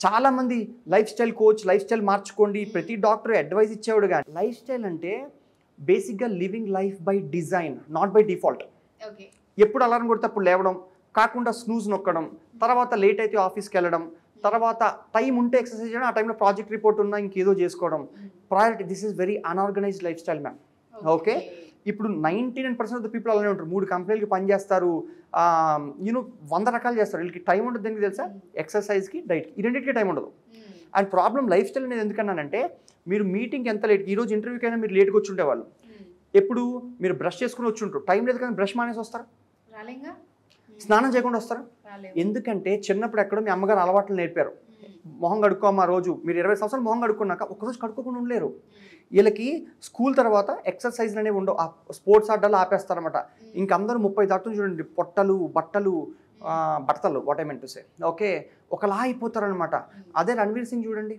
చాలామంది life style coach, life style మార్చుకోండి, ప్రతి డాక్టర్ అడ్వైస్ ఇచ్చేవాడు. కానీ లైఫ్ స్టైల్ అంటే బేసిక్గా living life by design, not by default. ఎప్పుడు alarm కొడితే అప్పుడు లేవడం, కాకుండా స్నూజ్ నొక్కడం, తర్వాత లేట్ అయితే ఆఫీస్కి వెళ్ళడం, తర్వాత టైం ఉంటే ఎక్సర్సైజ్ చేయడం, ఆ టైంలో ప్రాజెక్ట్ రిపోర్ట్ ఉన్నా ఇంకేదో చేసుకోవడం. Priority, this is very unorganised life style ma'am. Okay, ఇప్పుడు 99% ఆఫ్ ద పీపుల్ అలానే ఉంటారు. 3 కంపెనీలకి పనిచేస్తారు, యూనో 100 రకాలు చేస్తారు. వీళ్ళకి టైం ఉండదు దేనికి తెలుసా? ఎక్సర్సైజ్కి, డైట్కి, ఈ రెండింటికి టైం ఉండదు. అండ్ ప్రాబ్లం లైఫ్ స్టైల్ అనేది ఎందుకన్నానంటే, మీరు మీటింగ్కి ఎంత లేట్, ఈరోజు ఇంటర్వ్యూకి అయినా మీరు లేట్గా వచ్చి ఉండేవాళ్ళు. ఎప్పుడు మీరు బ్రష్ చేసుకుని వచ్చి ఉంటారు, టైం లేదు కానీ బ్రష్ మానేసి వస్తారు, స్నానం చేయకుండా వస్తారు. ఎందుకంటే చిన్నప్పుడు ఎక్కడో మీ అమ్మగారు అలవాట్లు నేర్పారు. మొహం కడుక్కోమా రోజు, మీరు 20 సంవత్సరాలు మొహం కడుక్కున్నాక ఒక్కరోజు కడుక్కోకుండా ఉండలేరు. వీళ్ళకి స్కూల్ తర్వాత ఎక్సర్సైజ్లు అనేవి ఉండవు, స్పోర్ట్స్ ఆటలు ఆపేస్తారనమాట. ఇంకందరూ 30 దాటుని చూడండి, పొట్టలు బట్టలు బట్టలు what I mean to say, okay, ఒకలా అయిపోతారనమాట. అదే రణ్వీర్ సింగ్ చూడండి,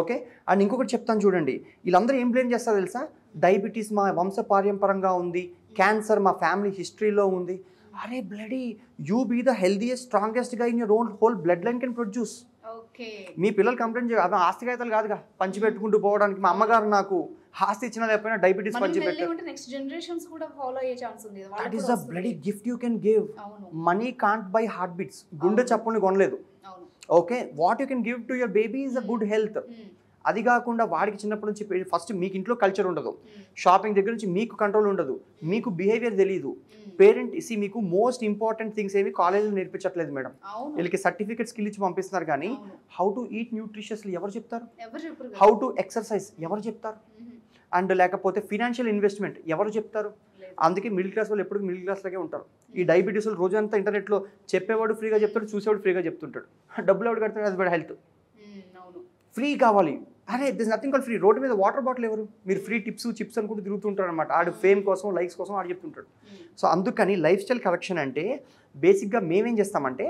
ఓకే. అండ్ ఇంకొకటి చెప్తాను చూడండి, వీళ్ళందరూ ఏం బ్లేమ్ చేస్తారో తెలుసా? డయాబెటీస్ మా వంశపార్యంపరంగా ఉంది, క్యాన్సర్ మా ఫ్యామిలీ హిస్టరీలో ఉంది. అరే bloody, you be the healthiest strongest గా in your own whole blood line can produce. మీ పిల్లలు కంప్లైంట్ చేయాలి, అవి ఆస్తి కాగితాలు కాదుగా పంచి పెట్టుకుంటూ పోవడానికి. మా అమ్మగారు నాకు ఆస్తి ఇచ్చినా లేకపోయినా డయాబెటీస్ పంచి పెట్టారు. నెక్స్ట్ జనరేషన్స్ కూడా ఫాలో అయ్యే ఛాన్స్ ఉంది. That is the bloody gift you can give. Money can't buy heart beats. గుండె చప్పుల్ని కొనలేదు. Okay, what you can give to your baby is a good health. అది కాకుండా వాడికి చిన్నప్పటి నుంచి ఫస్ట్ మీకు ఇంట్లో కల్చర్ ఉండదు, షాపింగ్ దగ్గర నుంచి మీకు కంట్రోల్ ఉండదు, మీకు బిహేవియర్ తెలియదు. పేరెంట్ మీకు మోస్ట్ ఇంపార్టెంట్ థింగ్స్ ఏమి కాలేజీలో నేర్పించట్లేదు మేడం. వీళ్ళకి సర్టిఫికేట్ స్కిల్ ఇచ్చి పంపిస్తున్నారు కానీ హౌ టు ఈట్ న్యూట్రిషియస్లీ ఎవరు చెప్తారు? హౌ టు ఎక్సర్సైజ్ ఎవరు చెప్తారు? అండ్ లేకపోతే ఫినాన్షియల్ ఇన్వెస్ట్మెంట్ ఎవరు చెప్తారు? అందుకే మిడిల్ క్లాస్ వాళ్ళు ఎప్పుడు మిడిల్ క్లాస్ లాగే ఉంటారు. ఈ డయాబెటీస్ వాళ్ళు రోజంతా ఇంటర్నెట్లో చెప్పేవాడు ఫ్రీగా చెప్తాడు, చూసేవాడు ఫ్రీగా చెప్తుంటాడు. డబ్బులు ఎవరు కడతాడు? అది హెల్త్ ఫ్రీ కావాలి. అరే this nothing call free. Road మీద వాటర్ బాటిల్ ఎవరు? మీరు ఫ్రీ టిప్స్ చిప్స్ అని కూడా తిరుగుతుంటారు అనమాట. ఆడు ఫేమ్ కోసం, లైక్స్ కోసం ఆడు చెప్తుంటాడు. సో అందుకని లైఫ్ స్టైల్ కరెక్షన్ అంటే బేసిక్గా మేమేం చేస్తామంటే,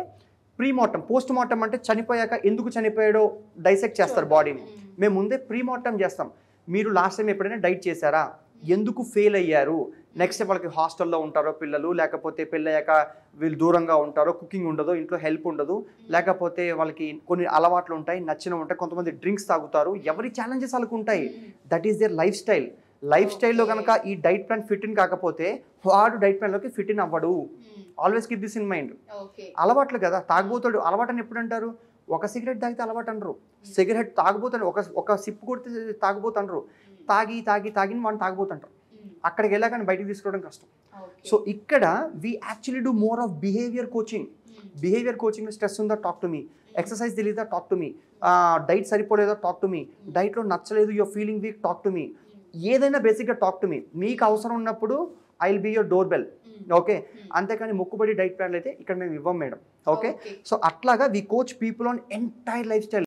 ప్రీ మార్టం, పోస్ట్ మార్టం అంటే చనిపోయాక ఎందుకు చనిపోయాడో డైసెక్ట్ చేస్తారు బాడీని. మేము ముందే ప్రీ మార్టం చేస్తాం. మీరు లాస్ట్ టైం ఎప్పుడైనా డైట్ చేశారా? ఎందుకు ఫెయిల్ అయ్యారు? నెక్స్ట్ వాళ్ళకి హాస్టల్లో ఉంటారో పిల్లలు, లేకపోతే పెళ్ళయ్యాక వీళ్ళు దూరంగా ఉంటారో, కుకింగ్ ఉండదు, ఇంట్లో హెల్ప్ ఉండదు, లేకపోతే వాళ్ళకి కొన్ని అలవాట్లు ఉంటాయి, నచ్చినవి ఉంటాయి, కొంతమంది డ్రింక్స్ తాగుతారు. ఎవరి ఛాలెంజెస్ వాళ్ళకు ఉంటాయి. That is their life style. Life స్టైల్లో కనుక ఈ డైట్ ప్లాన్ ఫిట్ ఇన్ కాకపోతే వాడు డైట్ ప్లాన్లోకి ఫిట్ ఇన్ అవ్వడు. Always keep this in mind. అలవాట్లు కదా, తాగుబోతాడు అలవాటు అని ఎప్పుడు అంటారు? ఒక సిగరెట్ తాగితే అలవాటు అనరు. సిగరెట్ తాగుబోతాడు, ఒక సిప్ కొడితే తాగుబోతుంటారు. తాగి తాగి తాగిని వాడిని తాగుబోతుంటారు. అక్కడికి వెళ్ళాకని బయటికి తీసుకోవడం కష్టం. సో ఇక్కడ we actually do more of behaviour coaching. Behaviour కోచింగ్లో స్ట్రెస్ ఉందా? Talk to me. ఎక్సర్సైజ్ తెలియదా? Talk to me. డైట్ సరిపోలేదా? Talk to me. డైట్లో నచ్చలేదు, your feeling weak, talk to me. ఏదైనా బేసిక్గా టాక్ టు మీ. మీకు అవసరం ఉన్నప్పుడు I will be your door bell. Okay, అంతేకాని మొక్కుబడి డైట్ ప్లాన్లు అయితే ఇక్కడ మేము ఇవ్వం మేడం. ఓకే, సో అట్లాగా we coach people on entire life style.